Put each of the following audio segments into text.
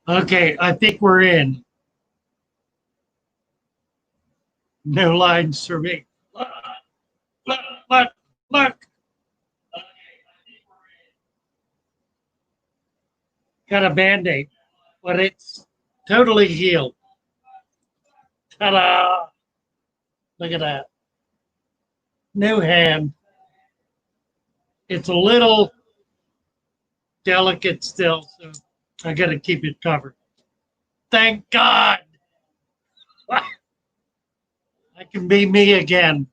Okay, I think we're in. No lines for me. Look, look, look, look. Got a band-aid, but it's totally healed. Ta-da! Look at that. New hand. It's a little delicate still, so I got to keep it covered. Thank God. I can be me again.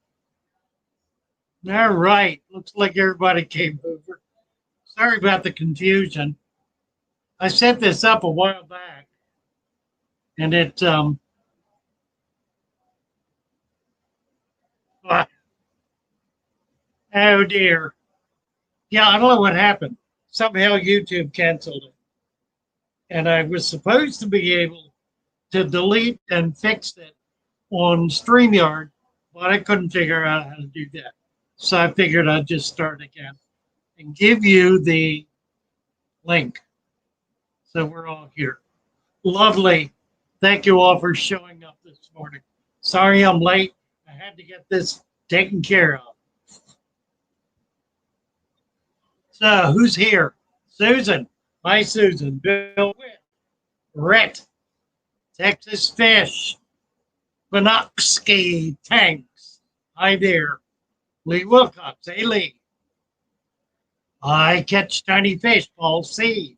All right. Looks like everybody came over. Sorry about the confusion. I set this up a while back, and it oh dear. Yeah, I don't know what happened. Somehow YouTube canceled it. And I was supposed to be able to delete and fix it on StreamYard, but I couldn't figure out how to do that. So I figured I'd just start again and give you the link. So we're all here. Lovely. Thank you all for showing up this morning. Sorry I'm late. I had to get this taken care of. So who's here? Susan. Hi, Susan. Bill Witt. Rhett. Texas Fish. Benoksky Tanks. Hi there. Lee Wilcox. Hey, Lee. I catch tiny fish. Paul C.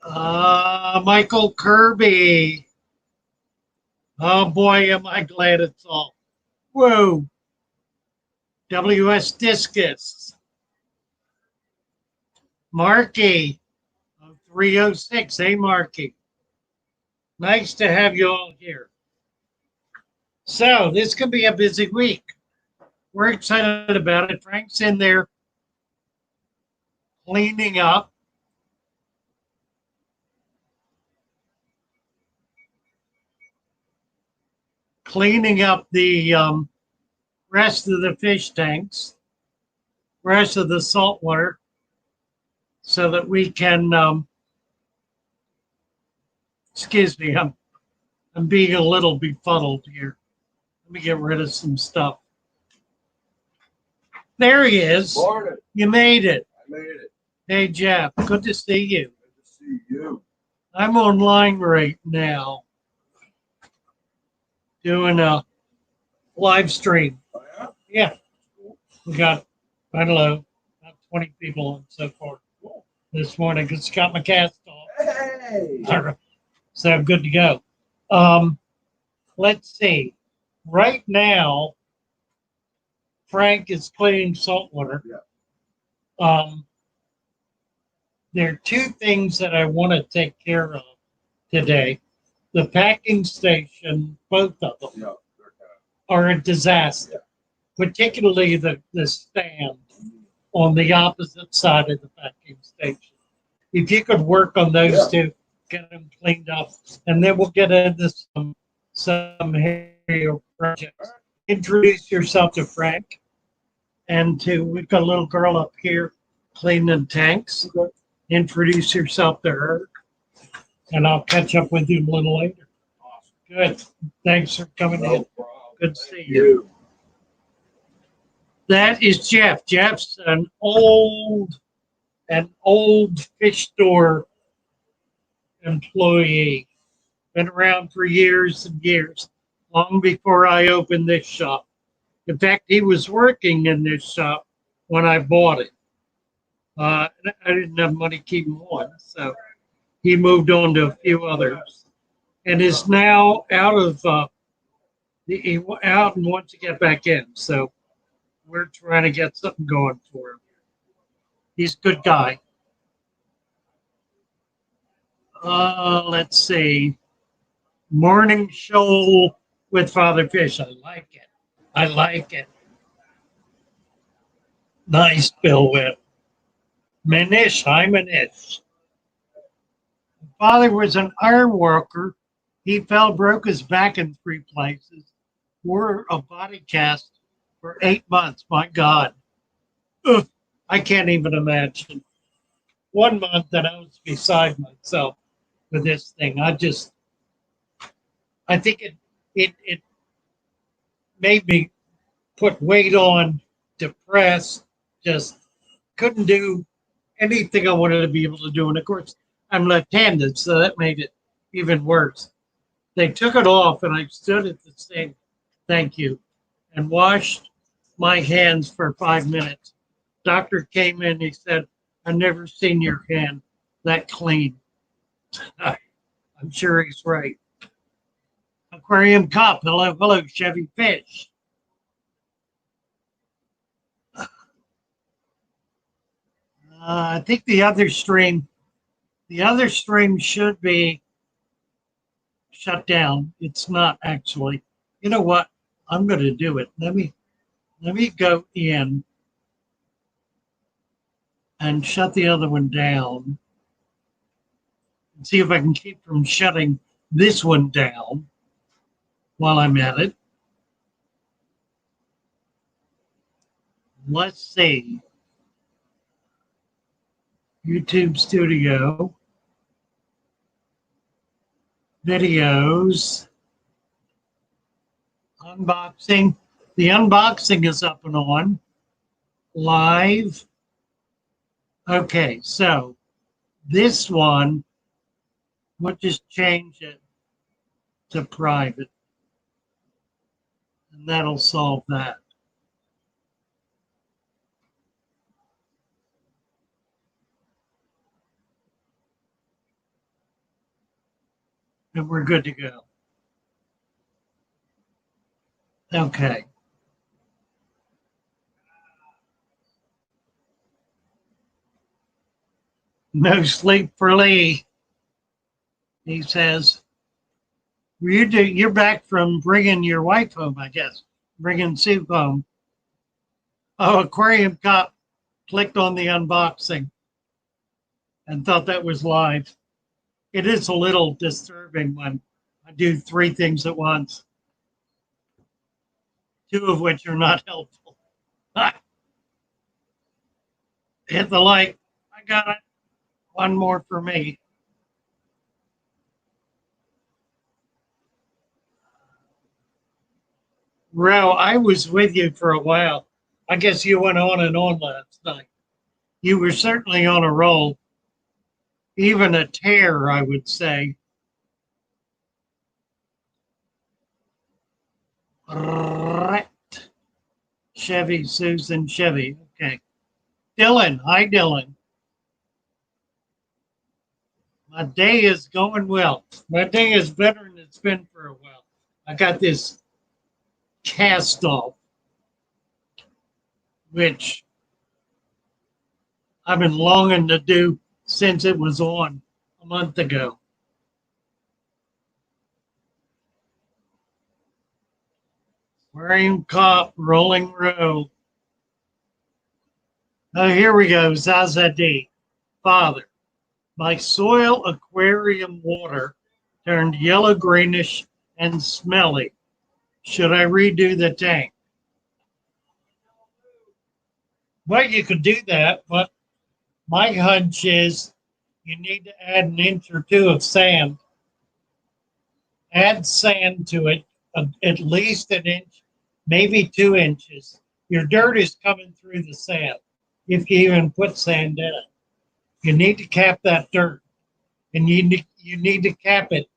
Michael Kirby. Oh boy, am I glad it's all. Whoa. WS Discus. Marky. 306. Hey, Marky. Nice to have you all here. So this could be a busy week. We're excited about it. Frank's in there cleaning up. Cleaning up the rest of the fish tanks, rest of the salt water, so that we can, excuse me, I'm being a little befuddled here. Let me get rid of some stuff. There he is. Morning. You made it. I made it. Hey, Jeff, good to see you. Good to see you. I'm online right now doing a live stream. Oh, yeah? Yeah. We got, I don't know, about 20 people on so far this morning because got my cast off. Hey! All right. So I'm good to go. Let's see. Right now, Frank is cleaning salt water. Yeah. There are two things that I want to take care of today. The packing station, both of them, Yeah. are a disaster, particularly the stand on the opposite side of the packing station. If you could work on those two, get them cleaned up, and then we'll get into some hair projects. Introduce yourself to Frank, and we've got a little girl up here cleaning tanks. Okay. Introduce yourself to her, and I'll catch up with you a little later. Awesome. Good. Thanks for coming No in. problem. Good to see Thank you. That is Jeff. Jeff's an old fish store employee. Been around for years and years, long before I opened this shop. In fact, he was working in this shop when I bought it. I didn't have money keeping one, so he moved on to a few others, and is now out and wants to get back in. So we're trying to get something going for him. He's a good guy. Let's see. Morning show with Father Fish. I like it. I like it. Nice, Bill Witt. Manish, hi Manish. Father was an iron worker. He fell, broke his back in 3 places, wore a body cast for 8 months. My God. Ugh. I can't even imagine. 1 month that I was beside myself with this thing. I think it made me put weight on, depressed, just couldn't do anything I wanted to be able to do. And of course, I'm left-handed, so that made it even worse. They took it off, and I stood at the sink, thank you, and washed my hands for 5 minutes. Doctor came in, he said, I've never seen your hand that clean. I'm sure he's right. Aquarium Cop, hello, hello, Chevy Fish. I think the other stream should be shut down. It's not actually. You know what? I'm going to do it. Let me go in and shut the other one down and see if I can keep from shutting this one down while I'm at it. Let's see. YouTube Studio. Videos. Unboxing. The unboxing is up and on. Live. Okay, so this one, we'll just change it to private. And that'll solve that. And we're good to go. Okay. No sleep for Lee. He says, you're back from bringing your wife home, I guess. Bringing Sue home. Oh, Aquarium Cop clicked on the unboxing and thought that was live. It is a little disturbing when I do 3 things at once, 2 of which are not helpful. Hit the like. I got it. One more for me. Ro, I was with you for a while. I guess you went on and on last night. You were certainly on a roll, even a tear, I would say. Chevy, Susan, Chevy. Okay. Dylan. Hi, Dylan. My day is going well. My day is better than it's been for a while. I got this cast off, which I've been longing to do since it was on a month ago. Aquarium Cop, Rolling Row. Oh, here we go. Zazadi. Father, my soil aquarium water turned yellow greenish and smelly. Should I redo the tank? Well, you could do that, but my hunch is you need to add an inch or 2 of sand. Add sand to it, at least an inch, maybe 2 inches. Your dirt is coming through the sand if you even put sand in it. You need to cap that dirt, and you need to cap it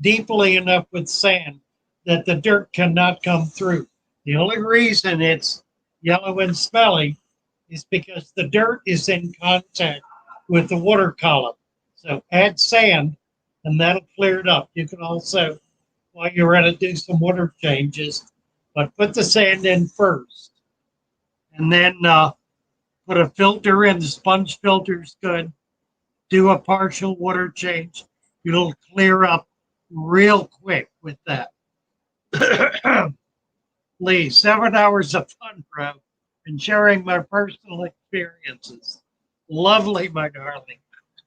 deeply enough with sand that the dirt cannot come through. The only reason it's yellow and smelly is because the dirt is in contact with the water column. So add sand, and that'll clear it up. You can also, while you're at it, do some water changes, but put the sand in first, and then put a filter in. The sponge filter is good. Do a partial water change. It'll clear up real quick with that. Lee, 7 hours of fun, bro, and sharing my personal experiences. Lovely, my darling.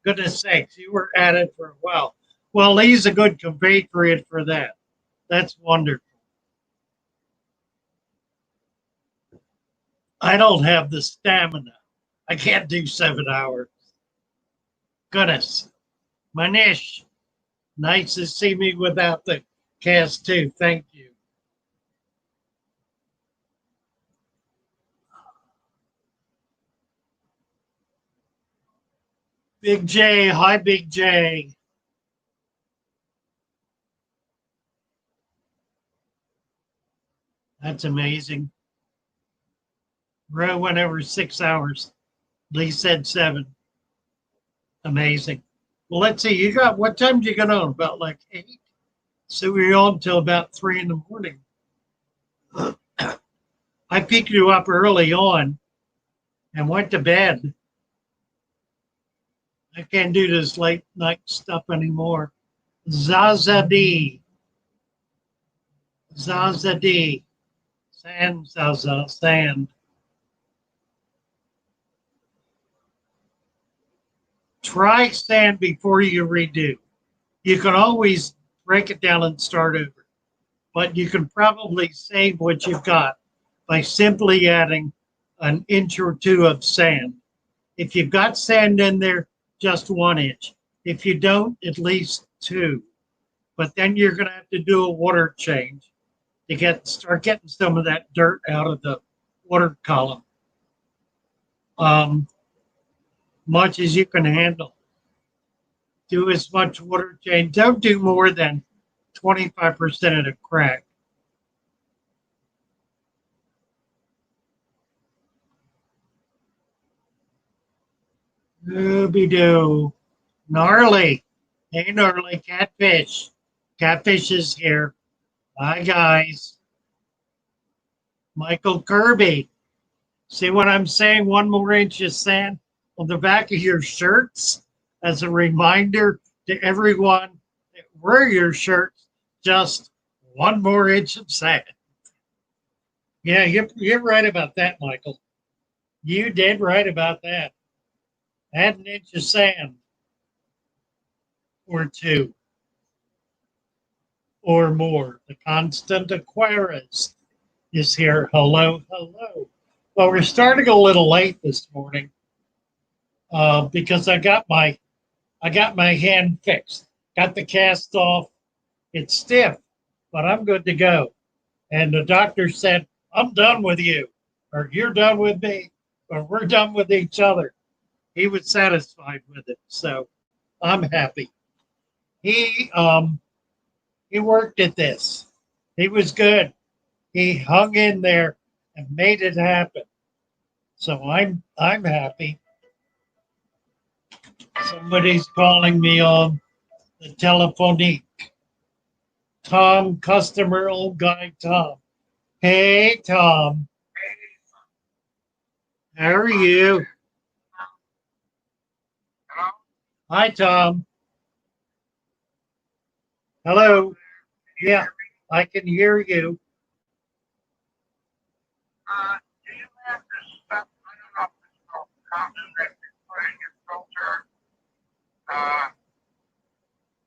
Goodness sakes, you were at it for a while. Well, Lee's a good compatriot for that. That's wonderful. I don't have the stamina. I can't do 7 hours. Goodness. Manish, nice to see me without the cast too. Thank you. Big J, hi Big J. That's amazing. Row went over 6 hours. Lee said 7. Amazing. Well, let's see. You got what time did you get on? About like 8. So we were on till about 3 in the morning. I picked you up early on and went to bed. I can't do this late night stuff anymore. Zazadi. Zazadi. Sand, Zaza, sand. Try sand before you redo. You can always break it down and start over, but you can probably save what you've got by simply adding an inch or 2 of sand. If you've got sand in there, just 1 inch. If you don't, at least 2. But then you're going to have to do a water change to start getting some of that dirt out of the water column. Much as you can handle. Do as much water change. Don't do more than 25% of the crack. Ooby-doo. Gnarly. Hey, gnarly. Catfish. Catfish is here. Hi, guys. Michael Kirby. See what I'm saying? 1 more inch of sand on the back of your shirts as a reminder to everyone that wear your shirts, just 1 more inch of sand. Yeah, you're right about that, Michael. You did right about that. Add an inch of sand or 2 or more. The constant Aquarius is here. Hello, hello. Well, we're starting a little late this morning because I got my hand fixed. Got the cast off. It's stiff, but I'm good to go. And the doctor said, I'm done with you, or you're done with me, or we're done with each other. He was satisfied with it, so I'm happy. He worked at this. He was good. He hung in there and made it happen. So I'm happy. Somebody's calling me on the telephonique. Tom, customer, old guy Tom. Hey, Tom. How are you? Hi, Tom. Hello. Yeah, I can hear you. Do you have this stuff? I don't know if it's called concentrate you put in your filter. I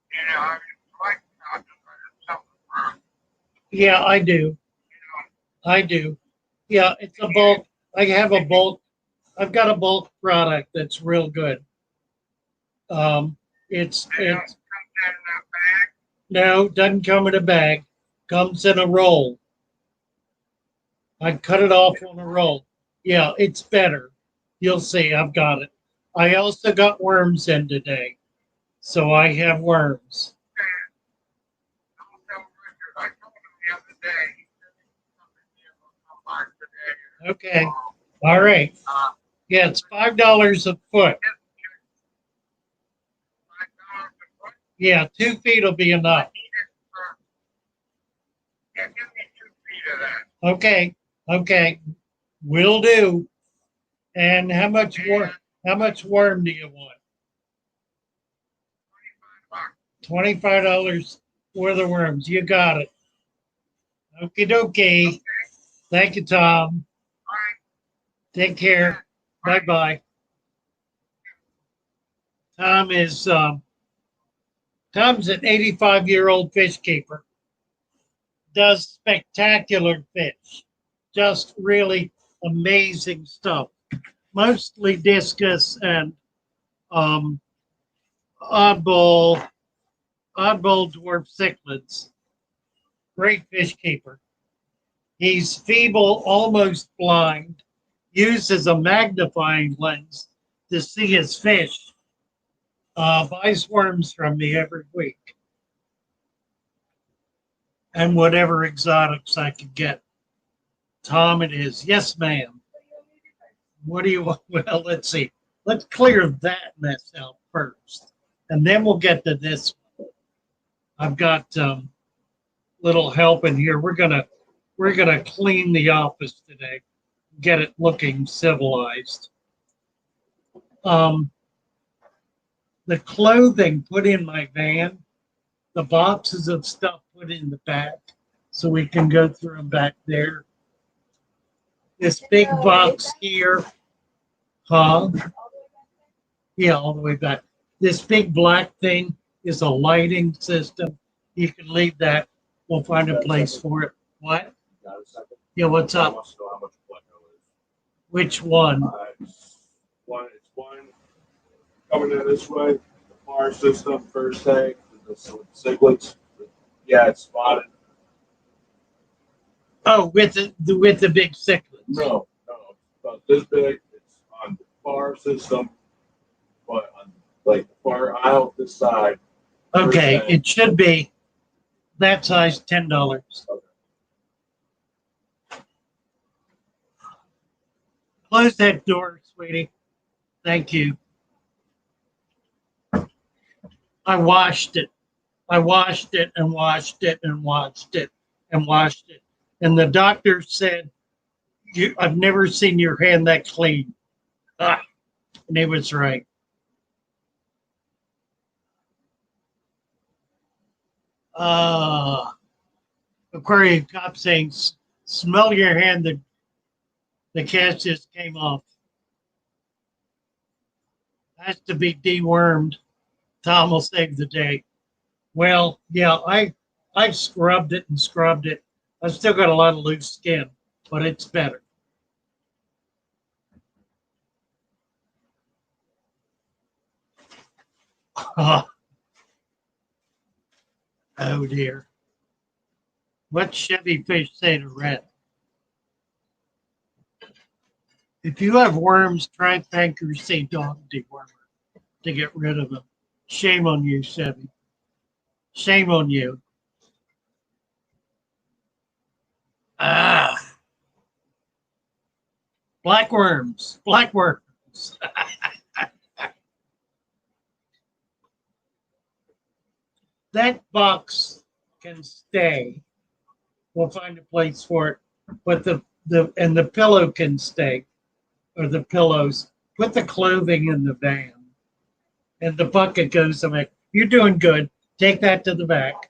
mean, it's like concentrate or something for, Yeah, I do. you know, I do. Yeah, it's a bulk. I have a bulk. I've got a bulk product that's real good. It's they don't it's come in that bag. no, doesn't come in a bag. Comes in a roll. I cut it off on a roll. Yeah, it's better. You'll see. I've got it. I also got worms in today, so I have worms. Don't tell Richard. I told him the other day. He said he was coming here. Will come back today. Okay. All right. Yeah, it's $5 a foot. $5 a foot. Yeah, 2 feet will be I enough. need it for. Yeah, give me 2 feet of that. Okay. Okay. Will do. And how much And how much worm do you want? $25. $25 worth of worms. You got it. Okie dokie. Okay. Thank you, Tom. All right. Take care. Bye bye. Tom is Tom's an 85-year-old fish keeper. Does spectacular fish. Just really amazing stuff. mostly discus and um, oddball dwarf cichlids. Great fish keeper. He's feeble, almost blind, uses a magnifying lens to see his fish. Buys worms from me every week. And whatever exotics I could get. Tom, it is. Yes, ma'am. What do you want? Well, let's see. Let's clear that mess out first. And then we'll get to this one. I've got little help in here. We're gonna clean the office today, get it looking civilized. The clothing put in my van, the boxes of stuff put in the back, so we can go through them back there. This big box here, huh? Yeah, all the way back. This big black thing is a lighting system. You can leave that. We'll find a place for it. What? Got a second? Yeah, what's I up? want to know how much Pleco is. Which one? It's one coming in this way. The bar system, first tank, the cichlids. Yeah, it's spotted. Oh, with the big cichlids. No, it's about this big. It's on the bar system, but on like the far aisle this side. Okay, First tank. it should be that size, $10. Okay. Close that door, sweetie. Thank you. I washed it. I washed it and washed it and washed it and washed it. And the doctor said, I've never seen your hand that clean. Ah, and he was right. Aquarium cop saying, smell your hand, the cat just came off. Has to be dewormed. Tom will save the day. Well, yeah, I've scrubbed it and scrubbed it. I've still got a lot of loose skin, but it's better. Oh dear. What's Chevy Fish say to Red? If you have worms, try Thanker Sea Dog Dewormer to get rid of them. Shame on you, Chevy. Shame on you. Black worms. Black worms. That box can stay. We'll find a place for it. But the pillow can stay, or the pillows. Put the clothing in the van, and the bucket goes away. You're doing good. Take that to the back.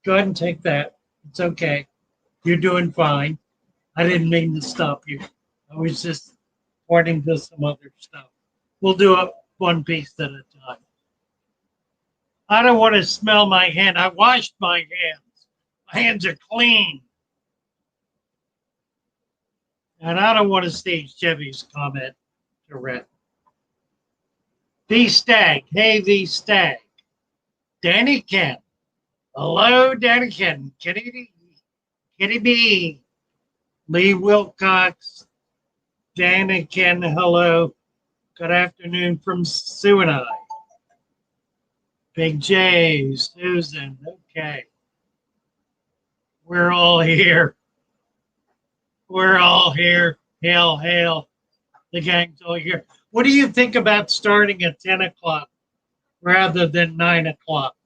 Go ahead and take that. It's okay. You're doing fine. I didn't mean to stop you. I was just pointing to some other stuff. We'll do it one piece at a time. I don't want to smell my hand. I washed my hands. My hands are clean. And I don't want to see Chevy's comment to Red. V Stag. Hey, V Stag. Danny Ken. Hello, Danny Ken. Kitty B. Lee Wilcox. Danny Ken. Hello. Good afternoon from Sue and I. Big J. Susan. Okay. We're all here. We're all here. Hail, hail. The gang's all here. What do you think about starting at 10 o'clock rather than 9 o'clock?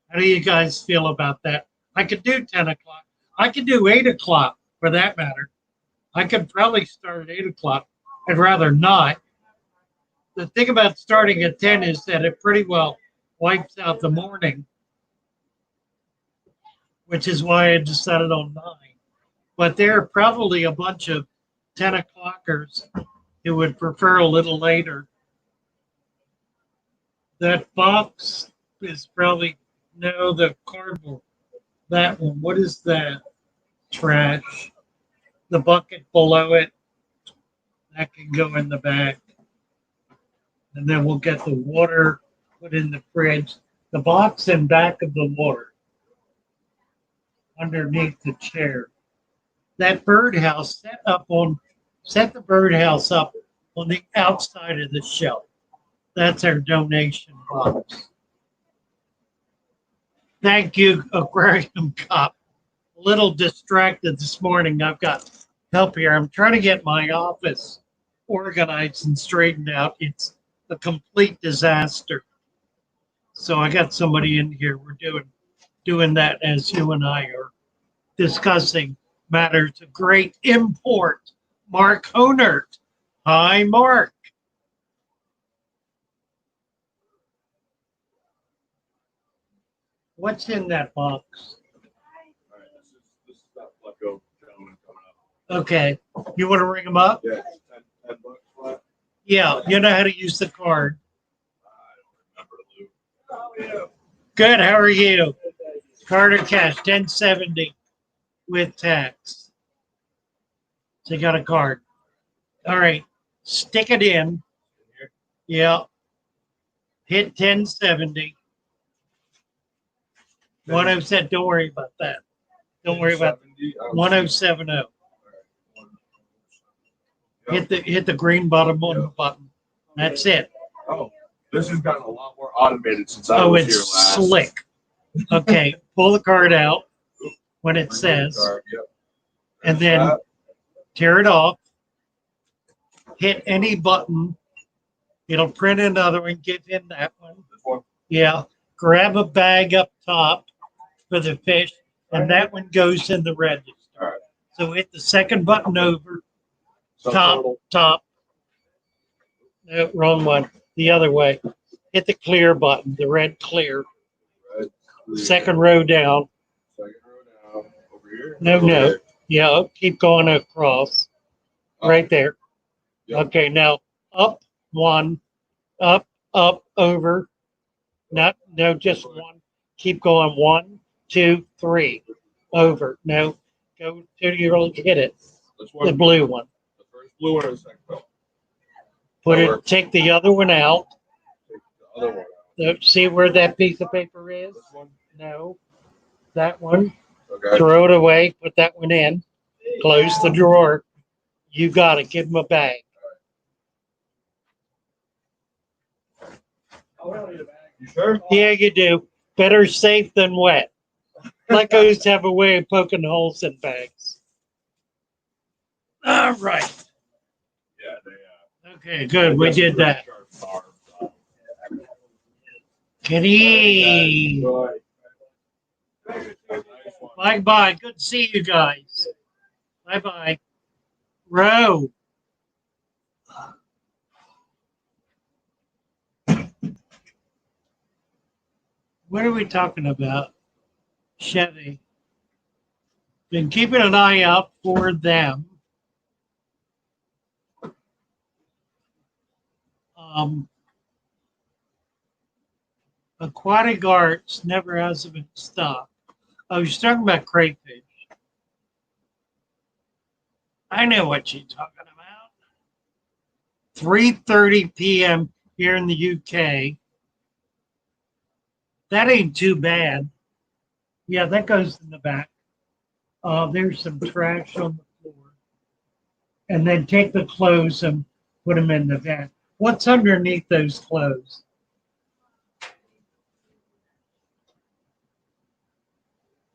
How do you guys feel about that? I could do 10 o'clock. I could do 8 o'clock for that matter. I could probably start at 8 o'clock. I'd rather not. The thing about starting at 10 is that it pretty well wipes out the morning, which is why I decided on 9. But there are probably a bunch of 10 o'clockers who would prefer a little later. That box is probably, no, the cardboard. That one, what is that? Trash. The bucket below it. That can go in the back. And then we'll get the water put in the fridge. The box in back of the water underneath the chair. That birdhouse set the birdhouse up on the outside of the shelf. That's our donation box. Thank you, Aquarium Cop. A little distracted this morning. I've got help here. I'm trying to get my office organized and straightened out. It's a complete disaster. So I got somebody in here. We're doing that as you and I are discussing matters of great import. Mark Honert. Hi, Mark. What's in that box? All right, this is that Flecko gentleman coming up. Okay. You want to ring them up? Yeah, $10 flat. Yeah. You know how to use the card. I don't remember, Lou. Oh, Good. How are you? Card or cash? 1070 with tax. So you got a card. All right. Stick it in. Yeah. Hit 1070. 107. Don't worry about that. Don't worry about 1070. Hit the green bottom on the button. That's it. Oh, this has gotten a lot more automated since I Oh, was it's here last. slick. Okay, pull the card out when it says, Yep. and then tear it off. Hit any button. It'll print another one. Give him that one. This one. Yeah. Grab a bag up top for the fish, and that one goes in the register. All right. So hit the second button over. So Top. No, wrong one. The other way. Hit the clear button, the red clear. Red, clear. Second row down. Second row down. Over here. No, Over no. there. Yeah, keep going across. Up. Right there. Yep. Okay, now up one, up, over. No, just one. Keep going. 1, 2, 3. Over. No, go till you hit it. This The one. blue one. The first blue one or the second one? Put That it. works. Take the other one out. Take the other one out. See where that piece of paper is? This one. No. That one. Okay. Throw it away. Put that one in. Close the drawer. You got it. Give him a bag. You sure? Yeah, you do. Better safe than wet. Fleckos have a way of poking holes in bags. All right. Yeah, they. Okay, good. We did that. Kitty. Bye bye. Good to see you guys. Bye bye. Row. What are we talking about? Chevy. Been keeping an eye out for them. Aquatic Arts never has them in stock. I was talking about crayfish. I know what you're talking about. 3:30 p.m. here in the UK. That ain't too bad. Yeah, that goes in the back. There's some trash on the floor. And then take the clothes and put them in the van. What's underneath those clothes?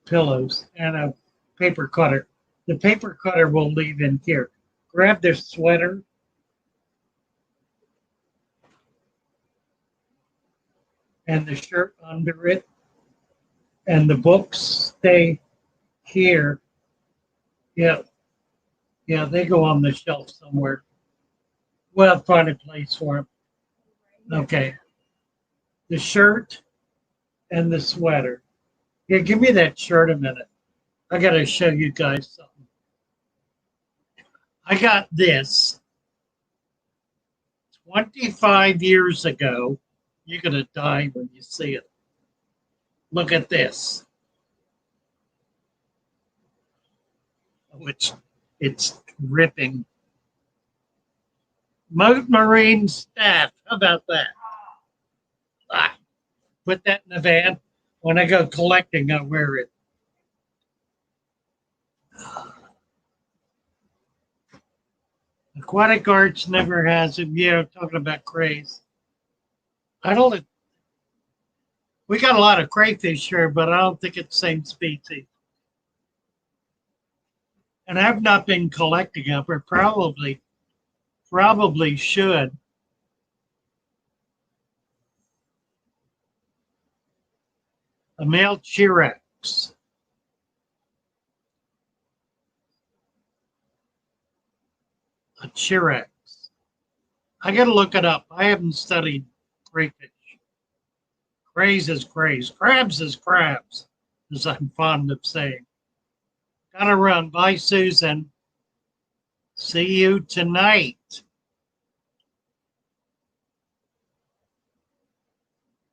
Pillows and a paper cutter. The paper cutter we'll leave in here. Grab their sweater. And the shirt under it. And the books stay here. Yeah. Yeah, they go on the shelf somewhere. We'll find a place for them. Okay. The shirt and the sweater. Here, give me that shirt a minute. I got to show you guys something. I got this 25 years ago. You're going to die when you see it. Look at this. Which it's ripping. Marine staff. How about that? Ah, put that in the van. When I go collecting, I wear it. Aquatic Arts never has it. Yeah, talking about craze. I don't. We got a lot of crayfish here, but I don't think it's the same species. And I've not been collecting them, but probably should. A male Chirex. A Chirex. I got to look it up. I haven't studied crayfish. Craze is craze. Crabs is crabs, as I'm fond of saying. Gotta run. Bye, Susan. See you tonight.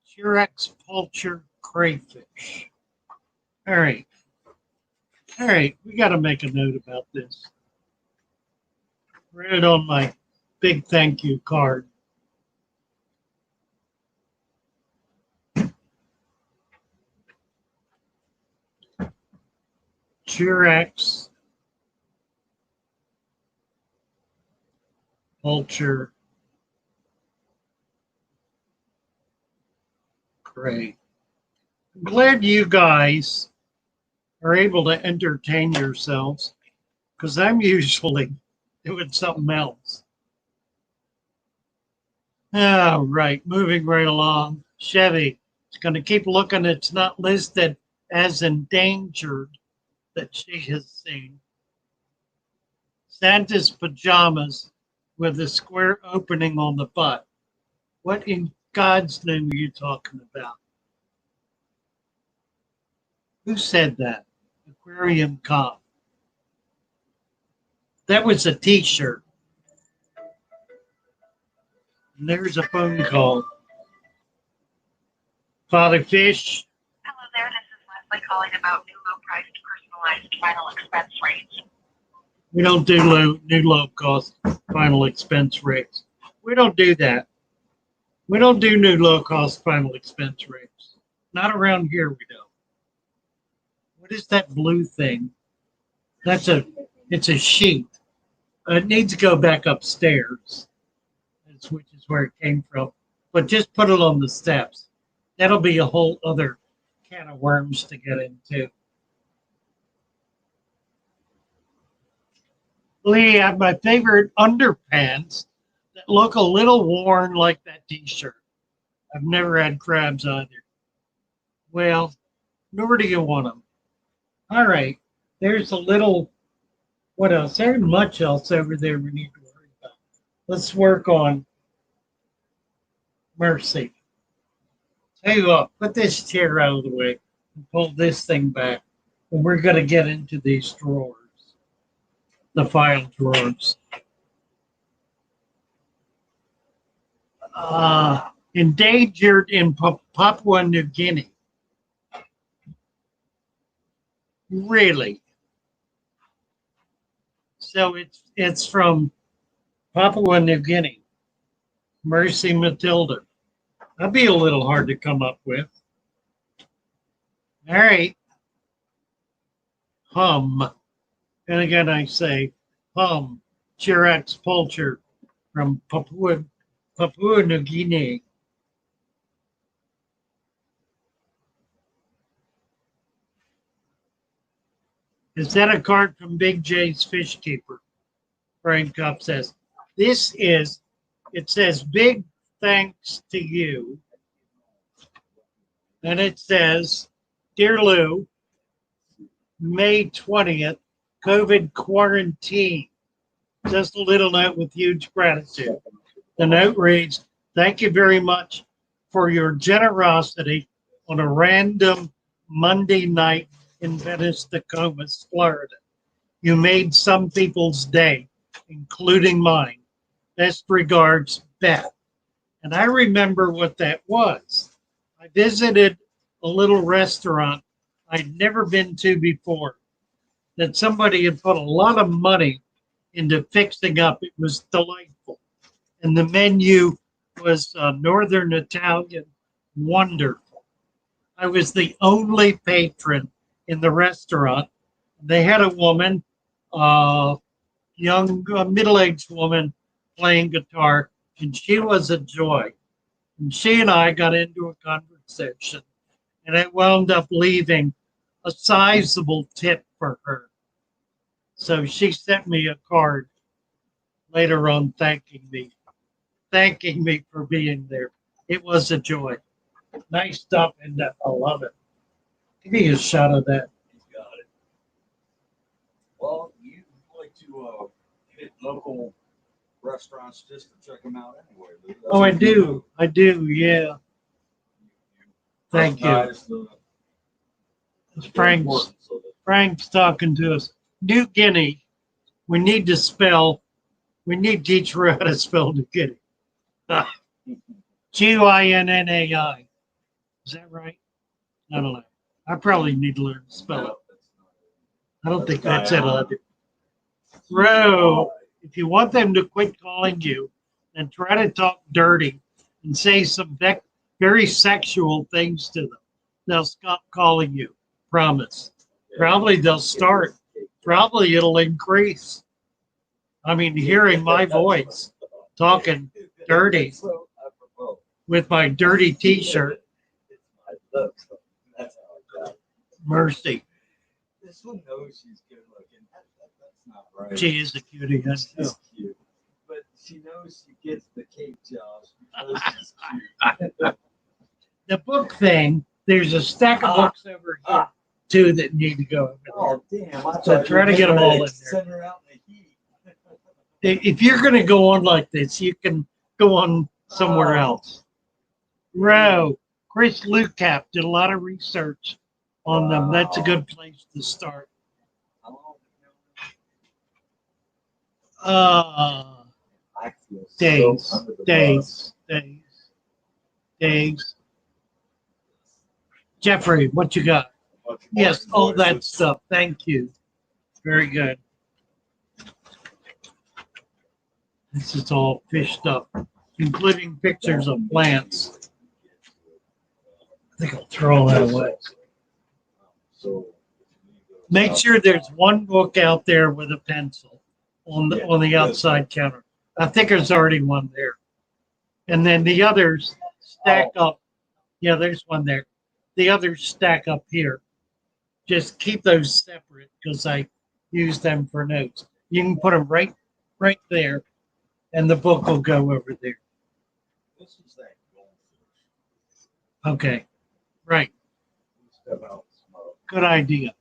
Chirex Pulcher Crayfish. All right. All right. We got to make a note about this. Write it on my big thank you card. Chirex Pulcher Cray. I'm glad you guys are able to entertain yourselves because I'm usually doing something else. All right, moving right along. Chevy, it's going to keep looking. It's not listed as endangered that she has seen. Santa's pajamas with a square opening on the butt. What in God's name are you talking about? Who said that? Aquarium cop. That was a t-shirt. And there's a phone call. Father Fish. Hello there, this is Leslie calling about new low-priced personalized final expense rates. We don't do new low-cost final expense rates. We don't do that. We don't do new low-cost final expense rates. Not around here, we don't. What is that blue thing? It's a sheet. It needs to go back upstairs, which is where it came from. But just put it on the steps. That'll be a whole other can of worms to get into. Lee, I have my favorite underpants that look a little worn like that t-shirt. I've never had crabs either. Well, nor do you want them. All right, there's a little, what else? There ain't much else over there we need to worry about. Let's work on Mercy. Tell you what, put this chair out of the way and pull this thing back. And we're going to get into these drawers, the file drawers. Endangered in Papua New Guinea. Really? So it's from Papua New Guinea. Mercy Matilda. That'd be a little hard to come up with. All right. Hum. And again, I say hum. Chirex Pulcher from Papua New Guinea. Is that a card from Big J's Fish Keeper? Brian Cup says, it says big thanks to you. And it says, Dear Lou, May 20th, COVID quarantine. Just a little note with huge gratitude. The note reads, thank you very much for your generosity on a random Monday night in Venice, Tacoma, Florida. You made some people's day, including mine. Best regards, Beth. And I remember what that was. I visited a little restaurant I'd never been to before that somebody had put a lot of money into fixing up. It was delightful. and the menu was Northern Italian, wonderful. I was the only patron in the restaurant. They had a woman, young, middle-aged woman playing guitar, and she was a joy. And she and I got into a conversation, and it wound up leaving a sizable tip for her. So she sent me a card later on thanking me for being there. It was a joy. Nice stuff, and I love it. Give me a shot of that. He's got it. Well, you like to hit local restaurants just to check them out anyway. Lou. That's Oh, I what you do. I do. Yeah. Thank you. recognize the Frank's importance of it. Frank's talking to us. New Guinea. We need to teach her how to spell New Guinea. Guinnai. Is that right? I don't know. I probably need to learn to spell it. I don't think that's it. Bro, if you want them to quit calling you and try to talk dirty and say some very sexual things to them, they'll stop calling you. Promise. Probably they'll start. Probably it'll increase. I mean, hearing my voice talking dirty So apropos. with my dirty t-shirt, It's my looks. That's how I got it. mercy. This one knows she's good looking. That's not right. She is a cutie. I know. She's cute. But she knows she gets the cake jobs because she's cute. The book thing, there's a stack of books over here, too, that need to go over Oh, damn. I So thought try you to get them were all ready in to there. Send her out in the heat. there. If you're going to go on like this, you can go on somewhere else. Chris Lucap did a lot of research on them. That's a good place to start. How long have you known her? I feel so Days, under the bus. days. Jeffrey, what you got? Bunch of Yes, more all that invoices. stuff. Thank you. Very good. This is all fish stuff, including pictures of plants. I think I'll throw all that away. So Make sure there's one book out there with a pencil on the outside counter. I think there's already one there. And then the others stack up. Yeah, there's one there. The others stack up here. Just keep those separate because I use them for notes. You can put them right there, and the book will go over there. this is that goldfish. Okay, right. Step out and smoke. Good idea.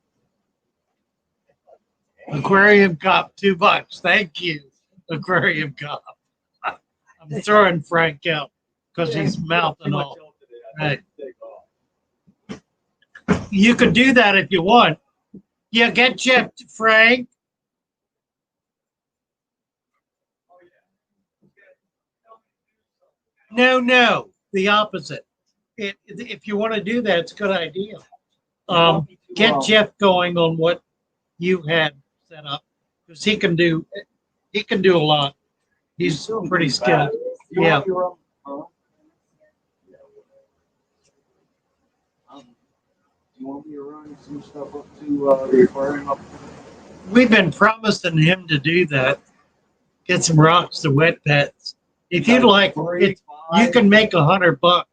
Aquarium Cop, $2. Thank you, Aquarium Cop. I'm throwing Frank out because he's mouthing all. Right. You could do that if you want. Yeah, get Jeff, Frank. No, the opposite. If you want to do that, it's a good idea. Get Jeff going on what you had set up because he can do a lot. He's pretty skilled. Yeah. Do you want me to run some stuff up to the aquarium up? We've been promising him to do that. Get some rocks to wet pets. If you'd like, you can make $100. If I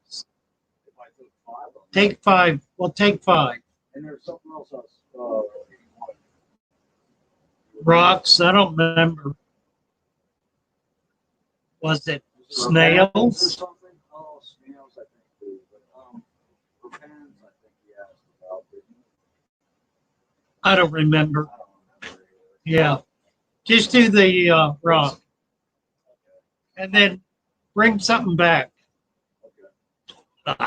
took 5 of them. Take 5. Well, take 5 And there's something else I rocks. I don't remember. Was it Is there a pens or snails? something? Oh, snails, I think too. But for pens, I think he asked about. Didn't he? I don't remember. I don't remember either. Yeah, just do the rock, and then bring something back. Okay.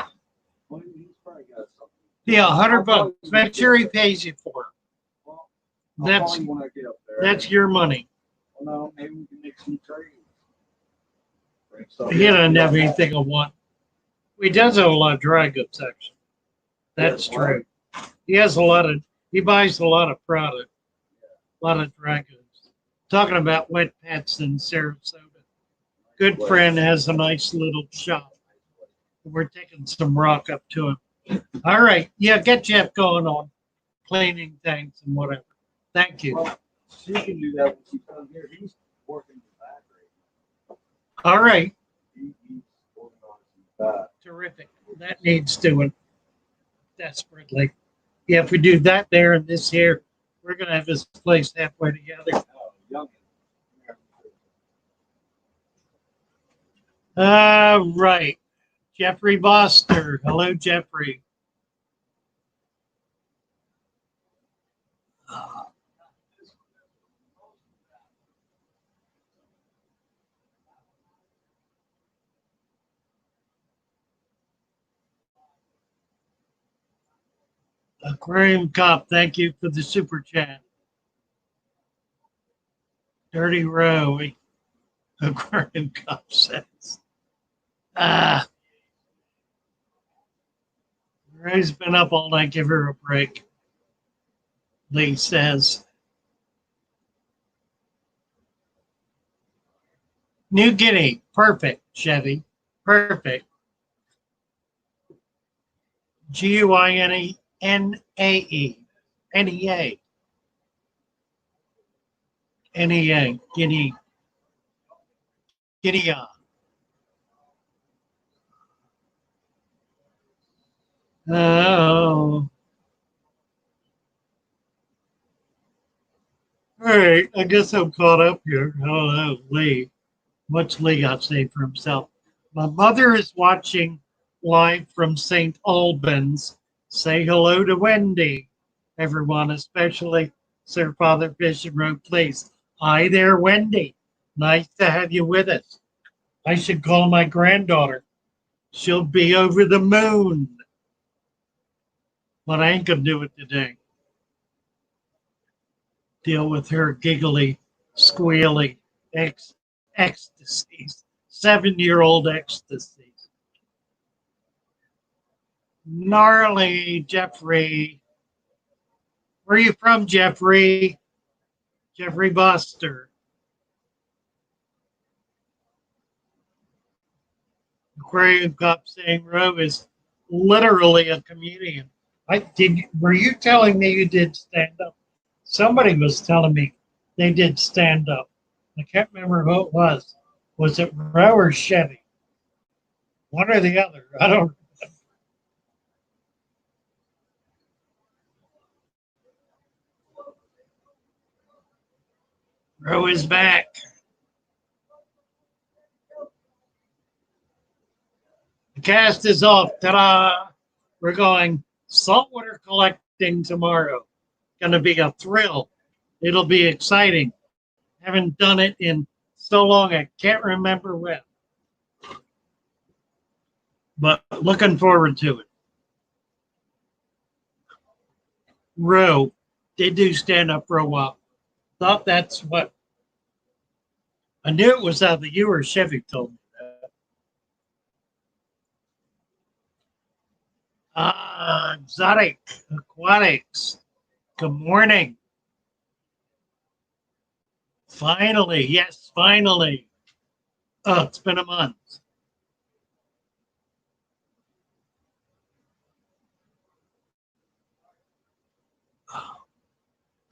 Well, he's probably got something. Yeah, $100. Make sure he pays you for it. Well, That's when I get up there. that's your money. Well, no, maybe we can make some trades. Bring stuff He in. doesn't have anything I want. He does have a lot of dry goods section. That's Yeah, true. He has a lot of. He buys a lot of product, a lot of dry goods. Talking about wet pets in Sarasota. good friend has a nice little shop. We're taking some rock up to him. All right. Yeah, get Jeff going on cleaning things and whatever. Thank you. Well, she can do that when she's done here. He's working the back right All right. now. He's working on his back. Terrific. That needs doing desperately. Yeah, if we do that there and this here, we're going to have this place halfway together. Oh, young. Right. Jeffrey Boster. Hello, Jeffrey. Aquarium Cop, thank you for the super chat. Dirty Row, Aquarium Cop says. Ray's been up all night, give her a break. Lee says. New Guinea, perfect, Chevy, perfect. Guinenae, NEA, NEA, Guinea, Guinea. Oh. All right, I guess I'm caught up here. I don't know, Lee. What's Lee got to say for himself? My mother is watching live from St. Albans. Say hello to Wendy, everyone, especially Sir Father Fish and Road, please. Hi there, Wendy. Nice to have you with us. I should call my granddaughter. She'll be over the moon. But I ain't gonna do it today. Deal with her giggly, squealy ecstasies. 7-year-old ecstasies. Gnarly, Jeffrey. Where are you from, Jeffrey? Jeffrey Buster. Aquarium Cop saying Roe is literally a comedian. Were you telling me you did stand up? Somebody was telling me they did stand up. I can't remember who it was. Was it Roe or Chevy? One or the other. I don't remember. Roe is back. The cast is off. Ta-da! We're going saltwater collecting tomorrow. Going to be a thrill. It'll be exciting. Haven't done it in so long, I can't remember when. But looking forward to it. Roe, they do stand up for a while. Thought that's what. I knew it was either you or Chevy told me that. Exotic Aquatics. Good morning. Finally, yes, finally. Oh, it's been a month.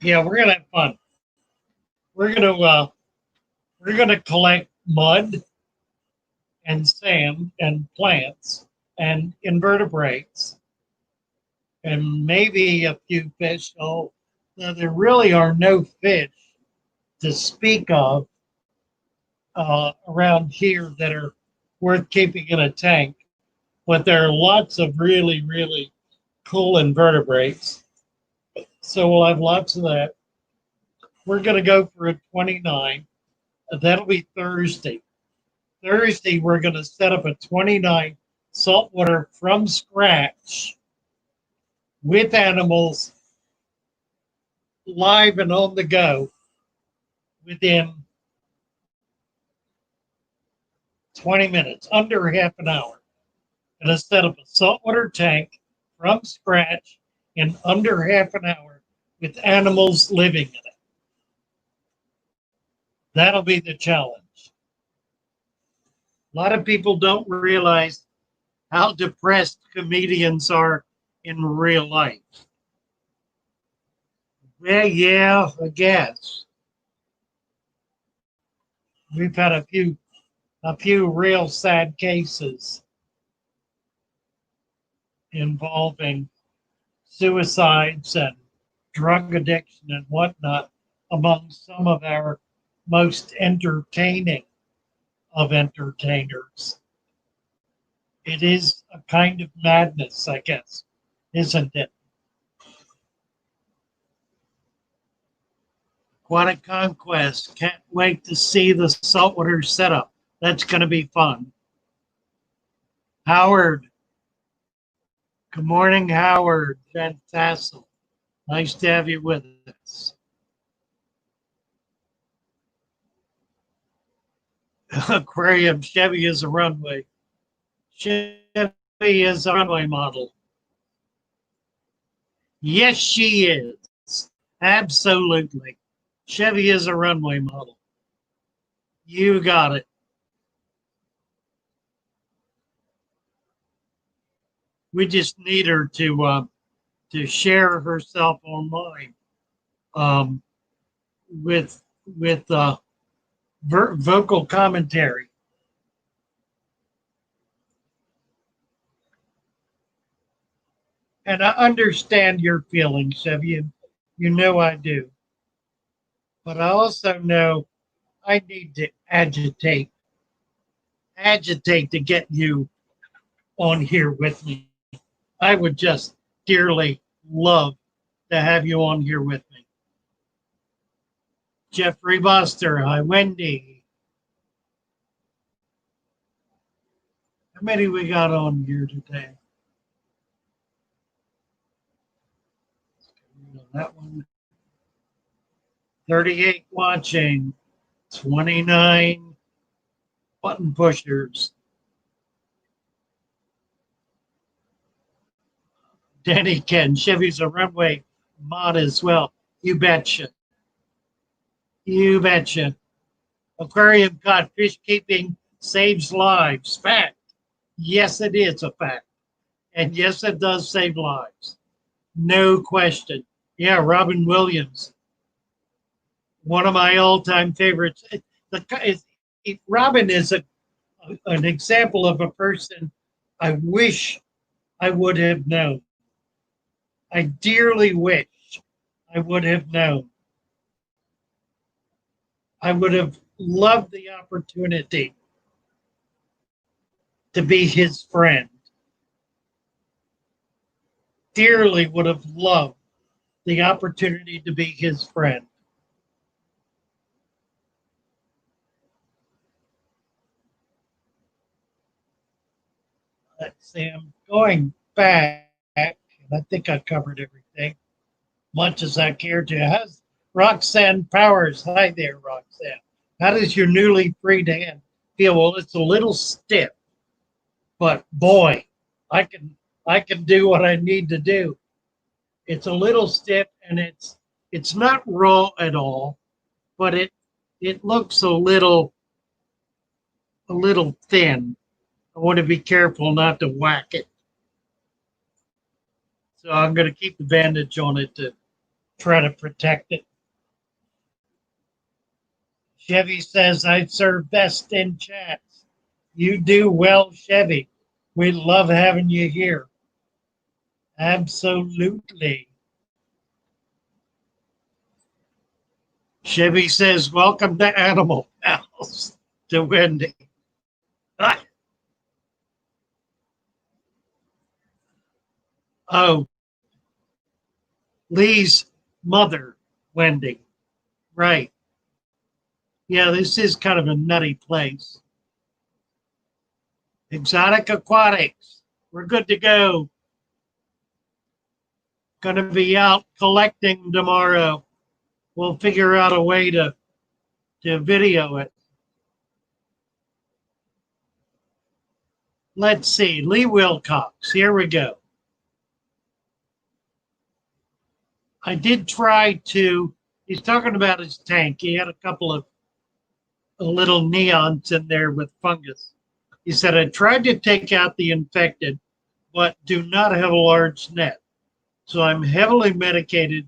Yeah, we're gonna have fun. We're gonna collect mud and sand and plants and invertebrates and maybe a few fish. Oh, there really are no fish to speak of around here that are worth keeping in a tank, but there are lots of really, really cool invertebrates. So we'll have lots of that. We're going to go for a 29. That'll be Thursday. Thursday, we're going to set up a 29 saltwater from scratch with animals live and on the go within 20 minutes, under half an hour. And to set up a saltwater tank from scratch in under half an hour with animals living in it. That'll be the challenge. A lot of people don't realize how depressed comedians are in real life. Well, yeah, I guess. We've had a few real sad cases involving suicides and drug addiction and whatnot among some of our most entertaining of entertainers. It is a kind of madness, I guess, isn't it? Aquatic Conquest. Can't wait to see the saltwater setup. That's going to be fun. Howard. Good morning, Howard. Fantastic. Nice to have you with us. Aquarium. Chevy is a runway. Chevy is a runway model. Yes, she is. Absolutely. Chevy is a runway model. You got it. We just need her to share herself online with vocal commentary. And I understand your feelings, Chevy. You know I do. But I also know I need to agitate to get you on here with me. I would just dearly love to have you on here with me. Jeffrey Buster, hi Wendy. How many we got on here today? That one. 38 watching, 29 button pushers. Danny Ken, Chevy's a runway mod as well. You betcha. You betcha. Aquarium caught fish keeping saves lives. Fact. Yes, it is a fact. And yes, it does save lives. No question. Yeah, Robin Williams. One of my all-time favorites. Robin is an example of a person I wish I would have known. I dearly wish I would have known. I would have loved the opportunity to be his friend. Dearly would have loved the opportunity to be his friend. Let's see, I'm going back, and I think I covered everything, much as I care to. How's Roxanne Powers? Hi there, Roxanne. How does your newly freed hand feel? Well, it's a little stiff, but boy, I can do what I need to do. It's a little stiff, and it's not raw at all, but it looks a little thin. I want to be careful not to whack it. So I'm going to keep the bandage on it to try to protect it. Chevy says, I serve best in chats. You do well, Chevy. We love having you here. Absolutely. Chevy says, welcome to Animal House, to Wendy. Oh, Lee's mother, Wendy. Right. Yeah, this is kind of a nutty place. Exotic Aquatics. We're good to go. Going to be out collecting tomorrow. We'll figure out a way to video it. Let's see. Lee Wilcox. Here we go. I did try to, he's talking about his tank. He had a couple of little neons in there with fungus. He said, I tried to take out the infected, but do not have a large net. So I'm heavily medicated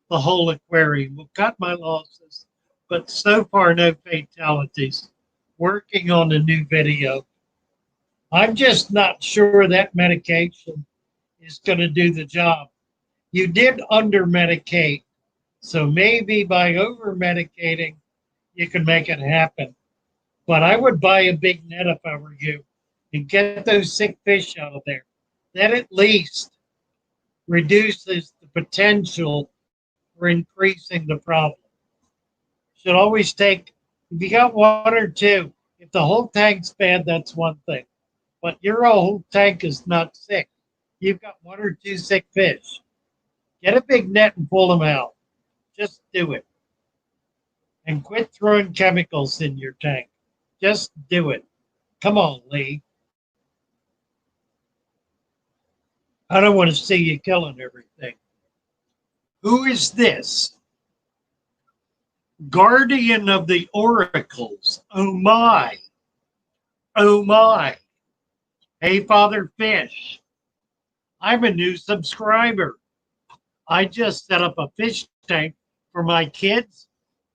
the whole aquarium. Will cut my losses, but so far no fatalities. Working on a new video. I'm just not sure that medication is going to do the job. You did under medicate, so maybe by over medicating, you can make it happen. But I would buy a big net if I were you and get those sick fish out of there. That at least reduces the potential for increasing the problem. Should always take, if you got one or two, if the whole tank's bad, that's one thing. But your whole tank is not sick. You've got one or two sick fish. Get a big net and pull them out. Just do it. And quit throwing chemicals in your tank. Just do it. Come on, Lee. I don't want to see you killing everything. Who is this? Guardian of the oracles. Oh my. Oh my. Hey, Father Fish. I'm a new subscriber. I just set up a fish tank for my kids,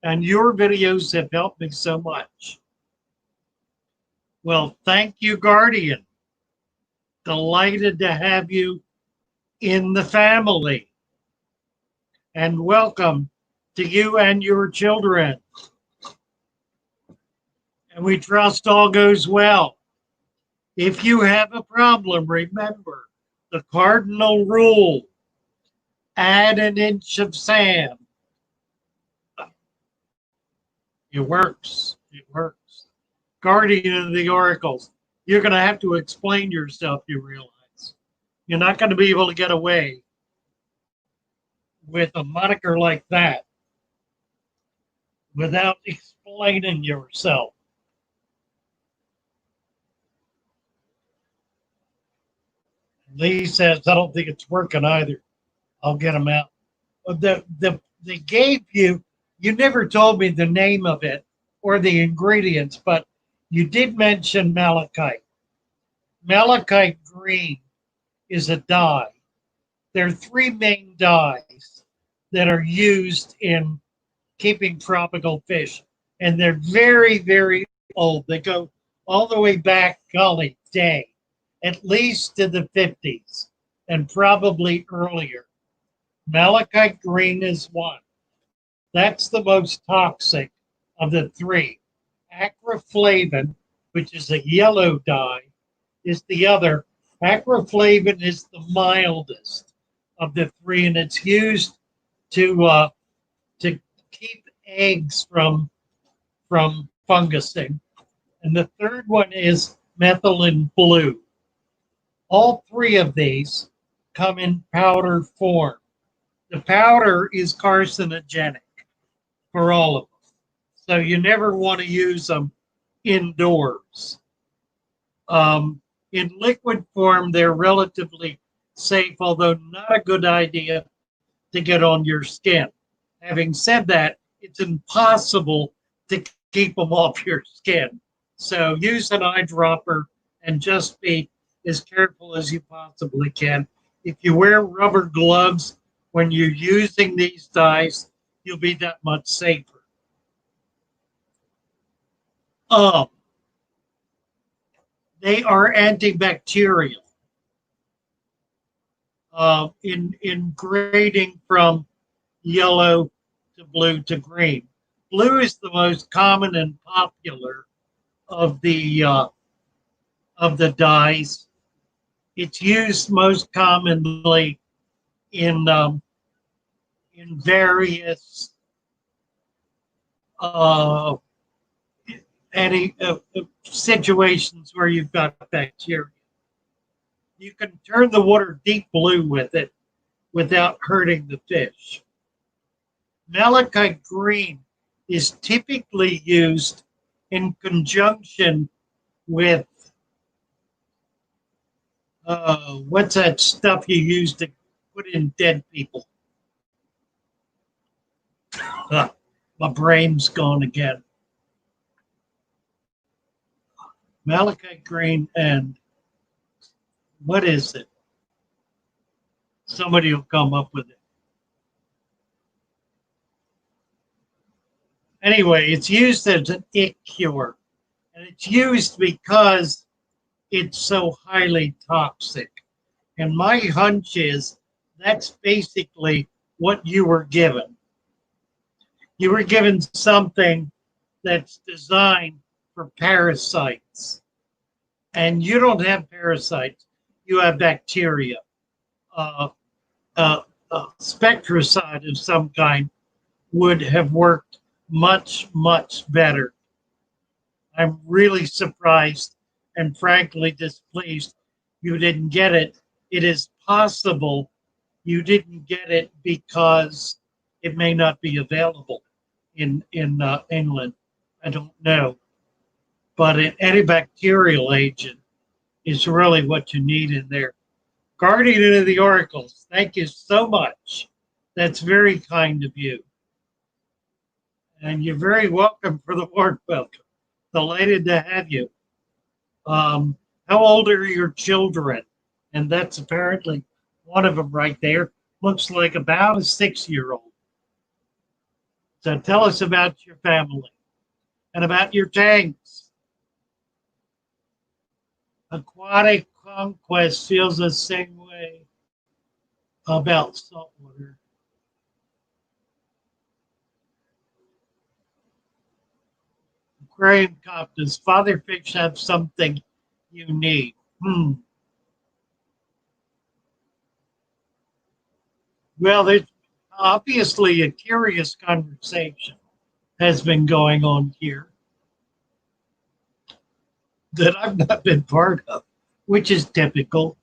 and your videos have helped me so much. Well, thank you, Guardian. Delighted to have you in the family. And welcome to you and your children. And we trust all goes well. If you have a problem, remember the cardinal rule. Add an inch of sand. It works. It works. Guardian of the oracles. You're going to have to explain yourself, you realize. You're not going to be able to get away with a moniker like that without explaining yourself. Lee says, I don't think it's working either. I'll get them out. They gave you, you never told me the name of it or the ingredients, but you did mention malachite. Malachite green is a dye. There are three main dyes that are used in keeping tropical fish, and they're very, very old. They go all the way back, golly day, at least to the 50s and probably earlier. Malachite green is one. That's the most toxic of the three. Acroflavin, which is a yellow dye, is the other. Acroflavin is the mildest of the three, and it's used to keep eggs from fungusing. And the third one is methylene blue. All three of these come in powder form. The powder is carcinogenic for all of them. So you never want to use them indoors. In liquid form, they're relatively safe, although not a good idea to get on your skin. Having said that, it's impossible to keep them off your skin. So use an eyedropper and just be as careful as you possibly can. If you wear rubber gloves when you're using these dyes, you'll be that much safer. They are antibacterial in grading from yellow to blue to green. Blue is the most common and popular of the dyes. It's used most commonly in various situations where you've got bacteria. You can turn the water deep blue with it without hurting the fish. Malachite green is typically used in conjunction with what's that stuff you use to put in dead people? My brain's gone again. Malachite green and what is it? Somebody will come up with it. Anyway, it's used as an ick cure. And it's used because it's so highly toxic. And my hunch is that's basically what you were given. You were given something that's designed for parasites. And you don't have parasites, you have bacteria. Uh, Spectricide of some kind would have worked much, much better. I'm really surprised and frankly displeased you didn't get it. It is possible you didn't get it because it may not be available in England. I don't know, but an antibacterial agent is really what you need in there. Guardian of the Oracles, thank you so much. That's very kind of you. And you're very welcome for the warm welcome. Delighted to have you. How old are your children? And that's apparently one of them right there. Looks like about a 6-year-old. So tell us about your family and about your tanks. Aquatic Conquest feels the same way about saltwater. Aquarium Cop, does Father Fish have something you need? Well, there's obviously a curious conversation has been going on here that I've not been part of, which is typical.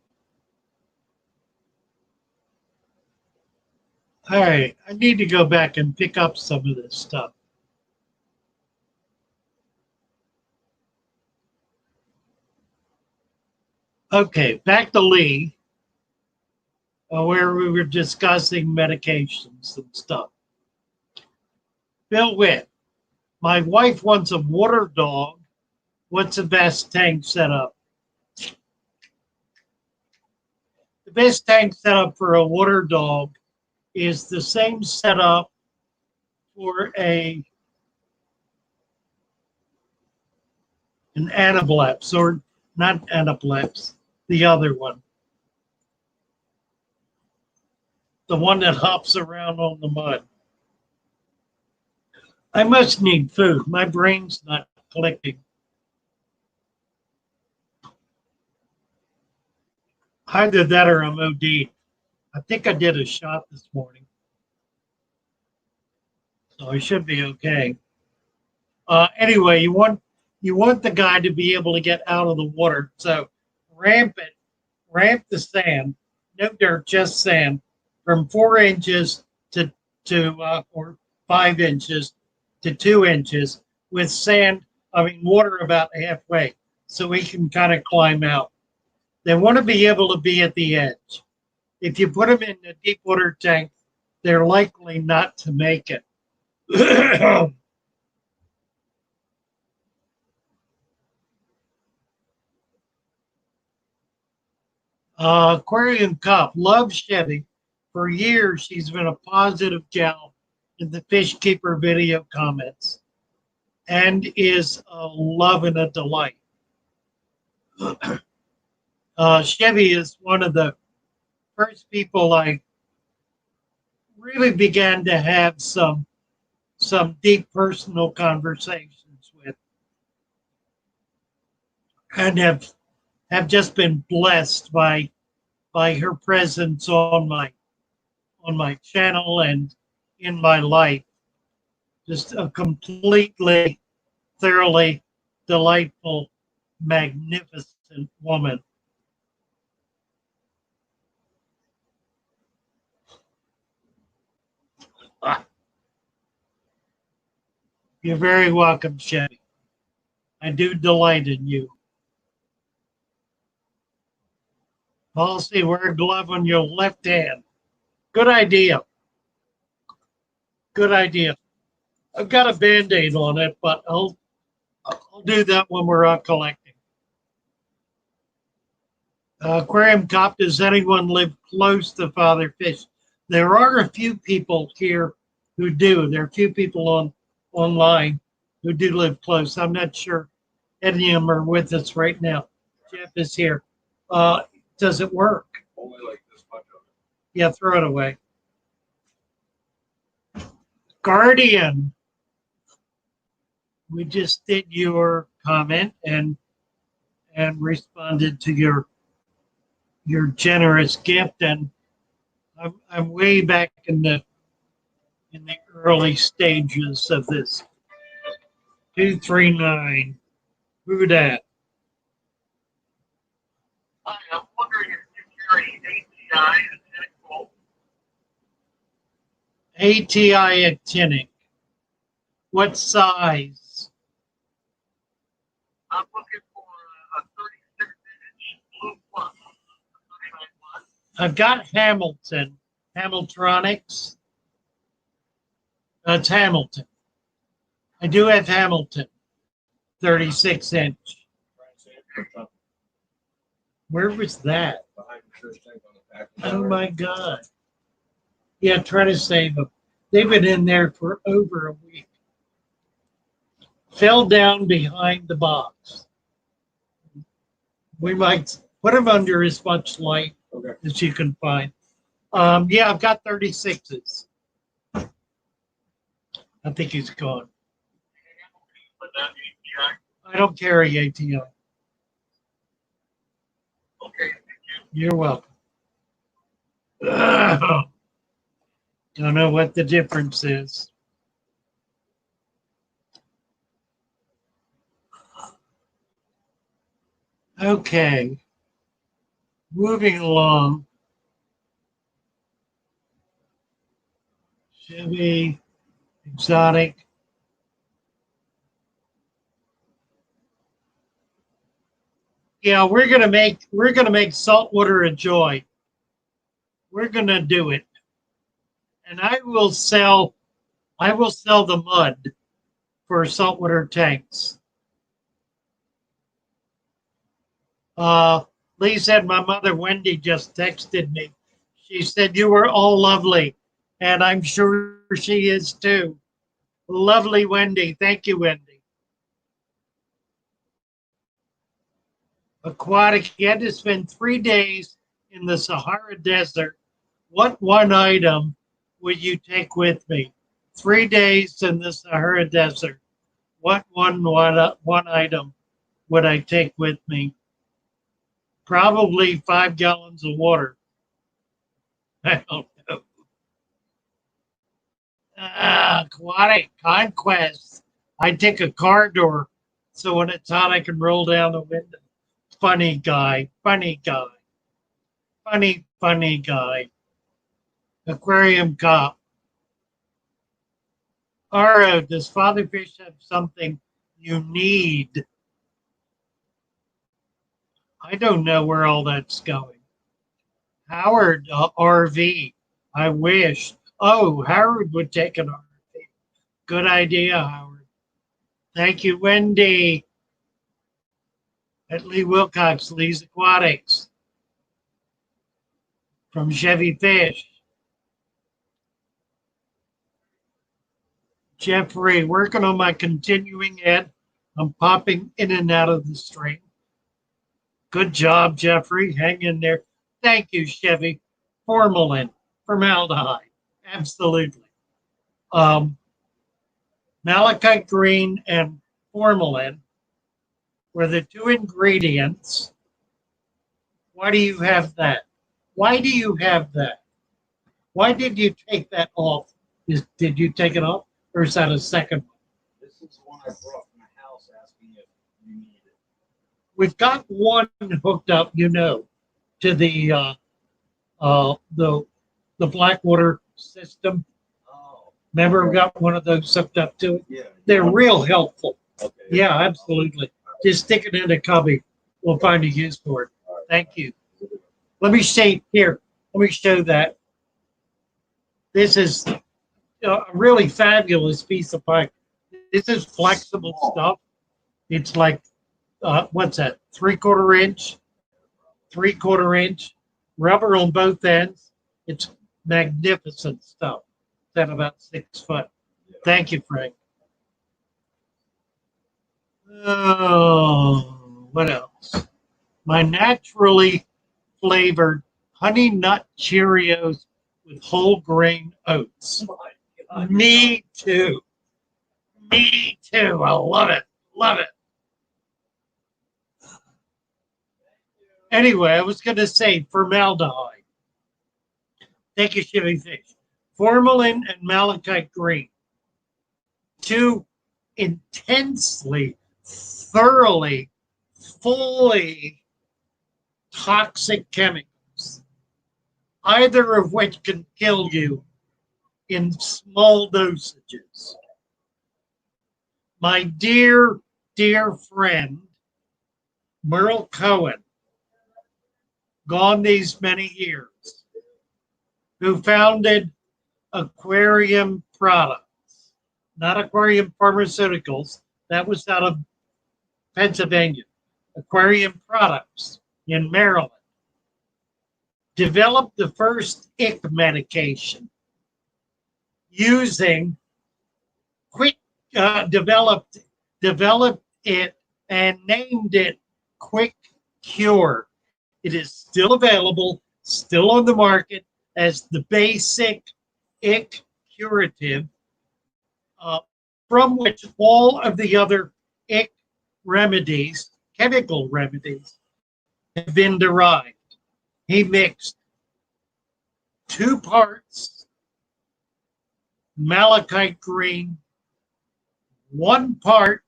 All right, I need to go back and pick up some of this stuff. Okay, back to Lee, where we were discussing medications and stuff. Bill Witt, my wife wants a water dog. What's the best tank setup? The best tank setup for a water dog is the same setup for an anableps, or not anableps, the other one. The one that hops around on the mud. I must need food. My brain's not clicking. Either that or I'm OD. I think I did a shot this morning. So I should be okay. Anyway, you want the guy to be able to get out of the water. So ramp the sand, no dirt, just sand, from 4 inches to or 5 inches to 2 inches with water about halfway, so we can kind of climb out. They want to be able to be at the edge. If you put them in a deep water tank, they're likely not to make it. Aquarium Cup, loves Chevy. For years, she's been a positive gal in the Fish Keeper video comments and is a love and a delight. Chevy is one of the first people I really began to have some deep personal conversations with, and have just been blessed by her presence on my channel and in my life. Just a completely, thoroughly delightful, magnificent woman. You're very welcome, Chevy. I do delight in you. Policy, wear a glove on your left hand. Good idea. Good idea. I've got a Band-Aid on it, but I'll do that when we're out collecting. Aquarium Cop, does anyone live close to Father Fish? There are a few people here who do. There are a few people online who do live close. I'm not sure any of them are with us right now. Jeff is here. Does it work? Only like this much of Yeah, throw it away. Guardian. We just did your comment and responded to your generous gift, and I'm way back in the early stages of this. 239. Who dat? Hi, I'm wondering if you carry ATI and Pinnacle. ATI actinic. What size? I'm looking for a 36-inch blue plus 39 watt. I've got Hamilton. Hamiltronics. That's Hamilton. I do have Hamilton. 36 inch. it. Where was that? Behind the fish tank on the back. Oh my God. Yeah, try to save them. They've been in there for over a week. Fell down behind the box. We might put them under as much light Okay. as you can find. Yeah, I've got 36s. I think he's gone. But that ATI. I don't carry ATI. Okay. You're welcome. Ugh. Don't know what the difference is. Okay. Moving along. Chevy, exotic. Yeah, we're gonna make saltwater a joy. We're gonna do it. And I will sell the mud for saltwater tanks. Lee said my mother Wendy just texted me. She said you were all lovely, and I'm sure she is too. Lovely Wendy. Thank you, Wendy. Aquatic. You had to spend 3 days in the Sahara Desert. What one item would you take with me? 3 days in the Sahara Desert. What one item would I take with me? Probably 5 gallons of water. I don't know. Aquatic conquest. I take a car door so when it's hot I can roll down the window. Funny guy, funny guy. Funny guy. Aquarium Cop. Aro, does Father Fish have something you need? I don't know where all that's going. Howard, RV. I wish. Oh, Howard would take an RV. Good idea, Howard. Thank you, Wendy. At Lee Wilcox, Lee's Aquatics. From Chevy Fish. Jeffrey, working on my continuing ed. I'm popping in and out of the stream. Good job, Jeffrey. Hang in there. Thank you, Chevy. Formalin, formaldehyde. Absolutely. Malachite green and formalin were the two ingredients. Why do you have that? Why do you have that? Why did you take that off? Did you take it off? Or is that a second one? This is the one I brought from the house asking if you need it. We've got one hooked up, you know, to the Blackwater system. Oh, Remember, we got one of those hooked up to it. yeah. They're real helpful. Okay. Yeah, absolutely. Just stick it in a cubby. We'll find a use for it. Thank you. Let me say here. Let me show that. This is a really fabulous piece of pipe. This is flexible stuff. It's like, what's that? 3/4 inch? 3/4 inch, rubber on both ends. It's magnificent stuff. It's at about 6 foot. Thank you, Frank. Oh, what else? My naturally flavored honey nut Cheerios with whole grain oats. Me too. Me too. I love it. Love it. Anyway, I was going to say formaldehyde. Thank you, Shivy Fish. Formalin and malachite green. Two intensely, thoroughly, fully toxic chemicals, either of which can kill you in small dosages. My dear, dear friend, Merle Cohen, gone these many years, who founded Aquarium Products, not Aquarium Pharmaceuticals, that was out of Pennsylvania, Aquarium Products in Maryland, developed the first ick medication using developed it and named it Quick Cure. It is still available, still on the market as the basic ick curative, from which all of the other ick remedies, chemical remedies, have been derived. He mixed 2 parts malachite green, 1 part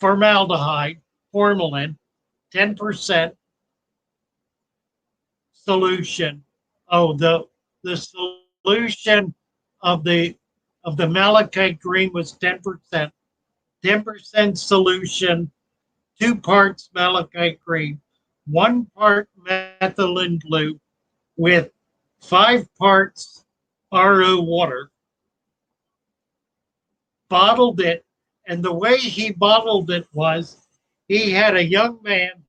formaldehyde, formalin, 10% solution. Oh, the solution of the malachite green was 10%. 10% solution, 2 parts malachite green, 1 part methylene blue with 5 parts RO water. Bottled it, and the way he bottled it was he had a young man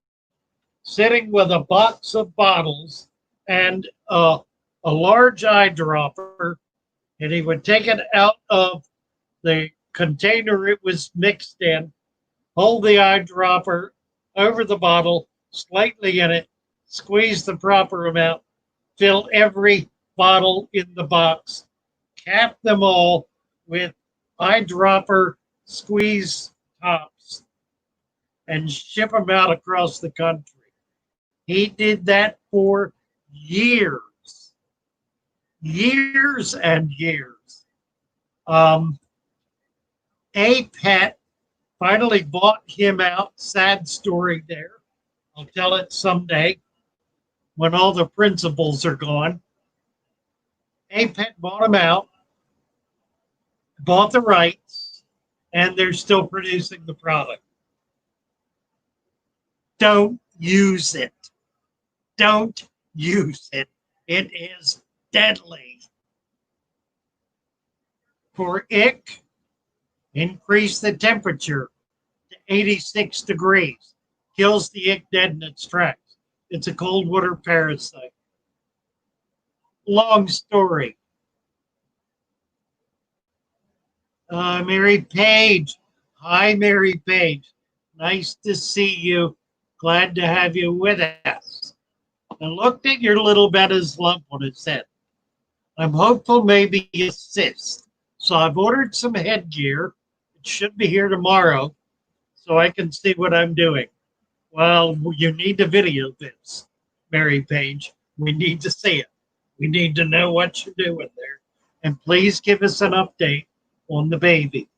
sitting with a box of bottles and a large eyedropper, and he would take it out of the container it was mixed in, hold the eyedropper over the bottle, slightly in it, squeeze the proper amount, fill every bottle in the box, cap them all with eyedropper squeeze tops, and ship them out across the country. He did that for years, years and years. A pet finally bought him out. Sad story there. I'll tell it someday when all the principals are gone. A pet bought him out, bought the rights, and they're still producing the product. Don't use it. Don't use it. It is deadly. For ick, increase the temperature to 86 degrees. Kills the ick dead in its tracks. It's a cold water parasite. Long story. Mary Page. Hi, Mary Page. Nice to see you. Glad to have you with us. I looked at your little Betta's lump on its head. I'm hopeful maybe you cyst. So I've ordered some headgear. It should be here tomorrow so I can see what I'm doing. Well, you need to video this, Mary Page. We need to see it. We need to know what you're doing there. And please give us an update on the baby.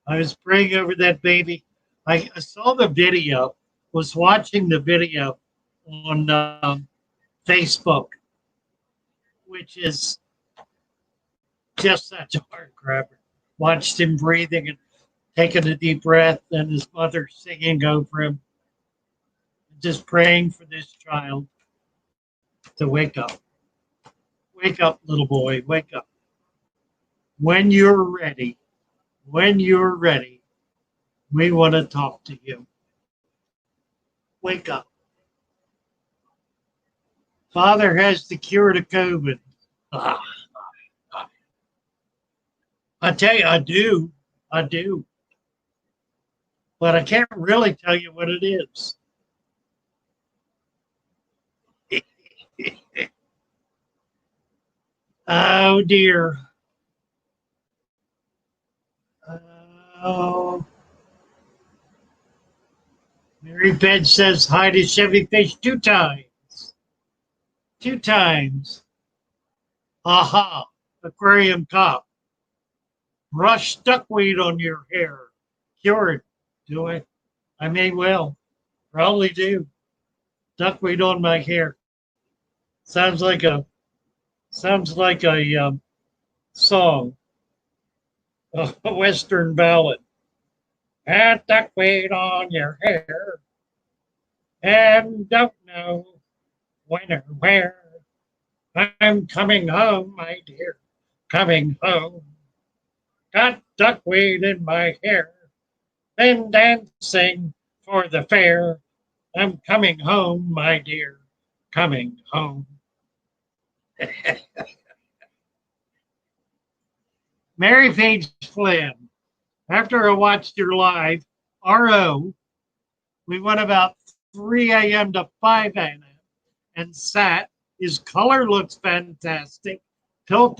I was praying over that baby. I saw the video, was watching the video on Facebook, which is just such a heart grabber. Watched him breathing and taking a deep breath, and his mother singing over him. Just praying for this child to wake up. Wake up, little boy, wake up. When you're ready, we want to talk to you. Wake up. Father has the cure to COVID. Ah, I tell you, I do. I do. But I can't really tell you what it is. Oh, dear. Oh. Mary Beth says hi to Chevy Fish 2 times. 2 times. Aha. Aquarium cop. Brush duckweed on your hair. Cured. Do it. I may well. Probably do. Duckweed on my hair. Sounds like a song. A Western ballad. Add duckweed on your hair. And don't know when or where. I'm coming home, my dear. Coming home. Got duckweed in my hair. Been dancing for the fair. I'm coming home, my dear. Coming home. Mary Page Flynn. After I watched your live, RO, we went about 3 a.m. to 5 a.m. and sat. His color looks fantastic. Still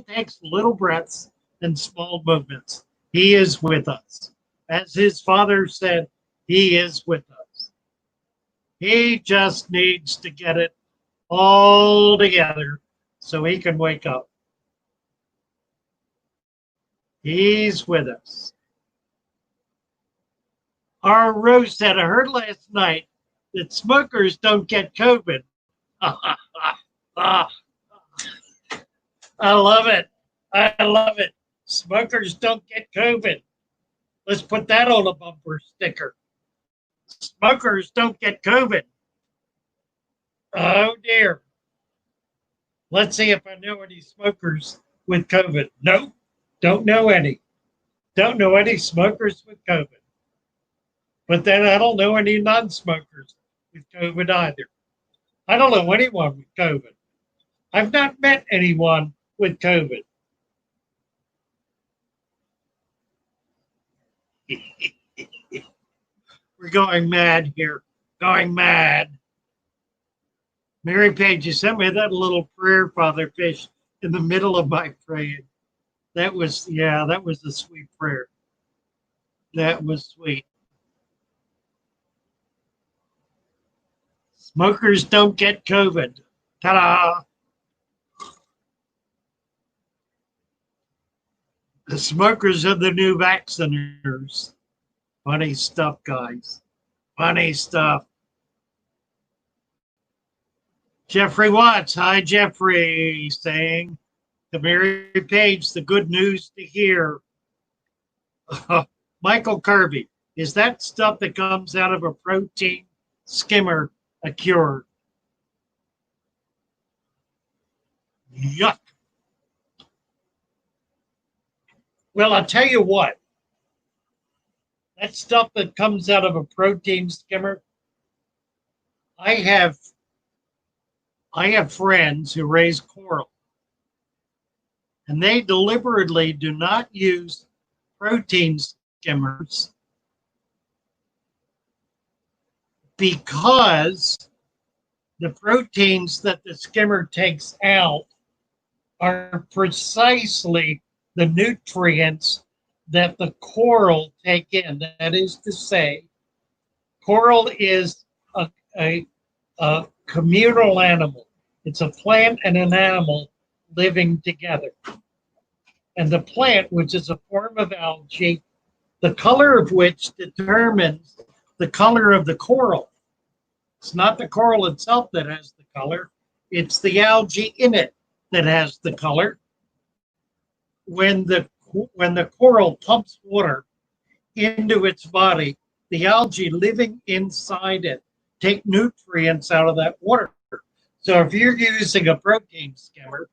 takes little breaths and small movements. He is with us. As his father said, he is with us. He just needs to get it all together so he can wake up. He's with us. Our Rose said, I heard last night that smokers don't get COVID. I love it. I love it. Smokers don't get COVID. Let's put that on a bumper sticker. Smokers don't get COVID. Oh dear. Let's see if I know any smokers with COVID. Nope. Don't know any. Don't know any smokers with COVID. But then I don't know any non-smokers with COVID either. I don't know anyone with COVID. I've not met anyone with COVID. We're going mad here. Going mad. Mary Page, you sent me that little prayer, Father Fish, in the middle of my praying. That was a sweet prayer. That was sweet. Smokers don't get COVID. Ta-da! The smokers are the new vaccinators. Funny stuff, guys. Funny stuff. Jeffrey Watts. Hi, Jeffrey. Saying to Mary Page, the good news to hear. Michael Kirby. Is that stuff that comes out of a protein skimmer a cure? Yuck. Well, I'll tell you what. That stuff that comes out of a protein skimmer, I have friends who raise coral, and they deliberately do not use protein skimmers because the proteins that the skimmer takes out are precisely the nutrients that the coral take in. That is to say, coral is a communal animal. It's a plant and an animal living together. And the plant, which is a form of algae, the color of which determines the color of the coral. It's not the coral itself that has the color. It's the algae in it that has the color. When the coral pumps water into its body, the algae living inside it take nutrients out of that water. So if you're using a protein skimmer,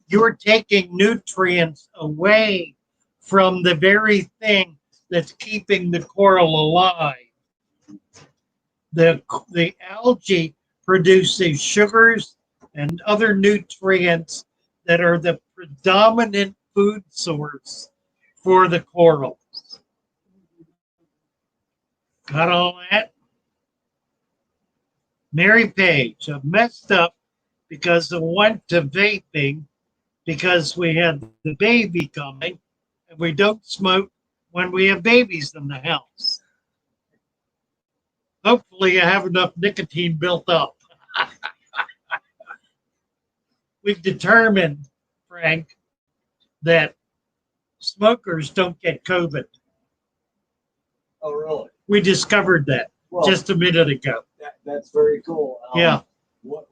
you're taking nutrients away from the very thing that's keeping the coral alive. the algae produces sugars and other nutrients that are the predominant food source for the corals. Got all that? Mary Page, I messed up because I went to vaping because we had the baby coming and we don't smoke when we have babies in the house. Hopefully I have enough nicotine built up. We've determined, Frank, that smokers don't get COVID. Oh, really? We discovered that Well, just a minute ago. that's very cool. Yeah. What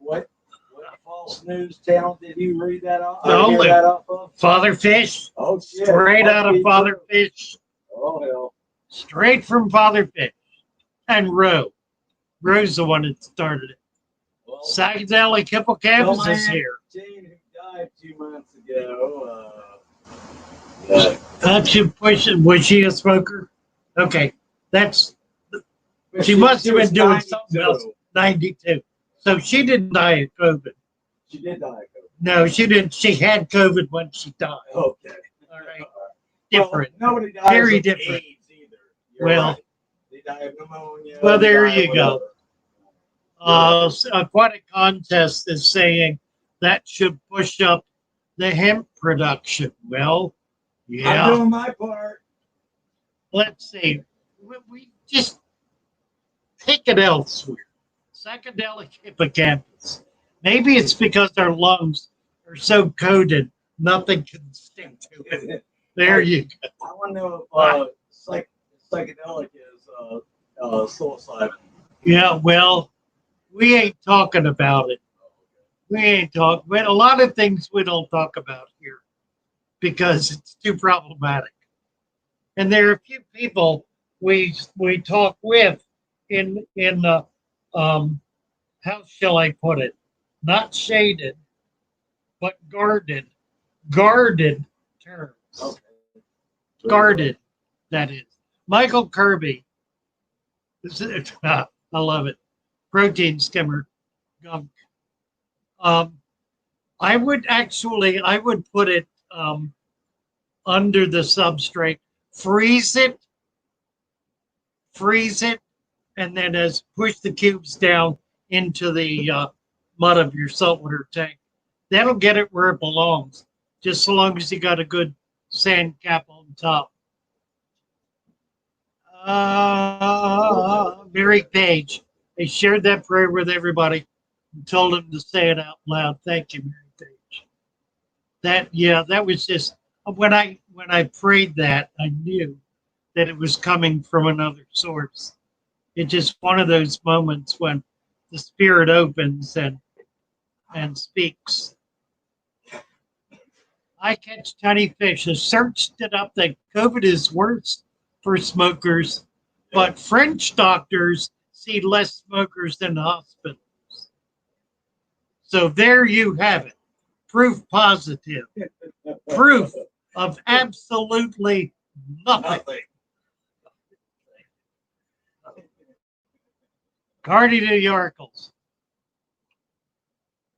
false news channel did you read that off? No, Hear that off of? Father Fish, Oh, shit. straight Must out of be Father true. Fish, Oh, hell. straight from Father Fish. And Roe. Roe's the one that started it. Well, Psychedelic hippocampus my is Aunt here. Jane, who died 2 months ago, How'd you push it? Was she a smoker? Okay, that's she must have was been doing 92. something else. 92. So she didn't die of COVID. She did die of COVID. No, she didn't. She had COVID when she died. Okay. All right. Well, Different. nobody dies Very of different. AIDS either. You're Well, right. They die of pneumonia. well, they there die of you go. whatever. Aquatic Contest is saying that should push up the hemp production. Well, I'm yeah. doing my part. Let's see. We just pick it elsewhere. Psychedelic hippocampus. Maybe it's because our lungs are so coated, nothing can stick to it. There you go. I want to know if psychedelic is psilocybin. Yeah, well, we ain't talking about it. We ain't talking. But a lot of things we don't talk about here because it's too problematic. And there are a few people we talk with in how shall I put it? Not shaded, but guarded terms. Okay. Guarded, that is. Michael Kirby. I love it. Protein skimmer gunk. I would put it under the substrate, freeze it, and then as push the cubes down into the mud of your saltwater tank. That'll get it where it belongs, just so long as you got a good sand cap on top. Mary Page, they shared that prayer with everybody and told them to say it out loud. Thank you, Mary Page. That was just when I prayed that, I knew that it was coming from another source. It's just one of those moments when the spirit opens and speaks. I catch tiny fish. I searched it up that COVID is worse for smokers, but French doctors see less smokers than hospitals. So there you have it. Proof positive. Proof of absolutely nothing. Cardi to the oracles.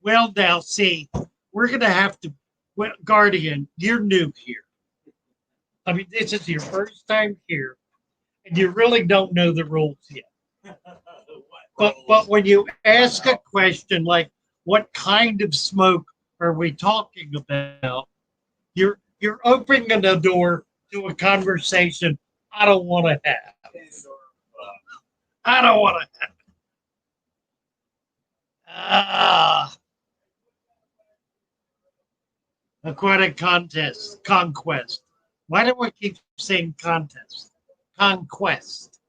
Well, now, see, we're going to have to, well, Guardian, you're new here. I mean, this is your first time here, and you really don't know the rules yet. But when you ask a question like, what kind of smoke are we talking about? You're opening the door to a conversation I don't want to have. I don't want to have. Aquatic contest, conquest. Why do I keep saying contest? Conquest.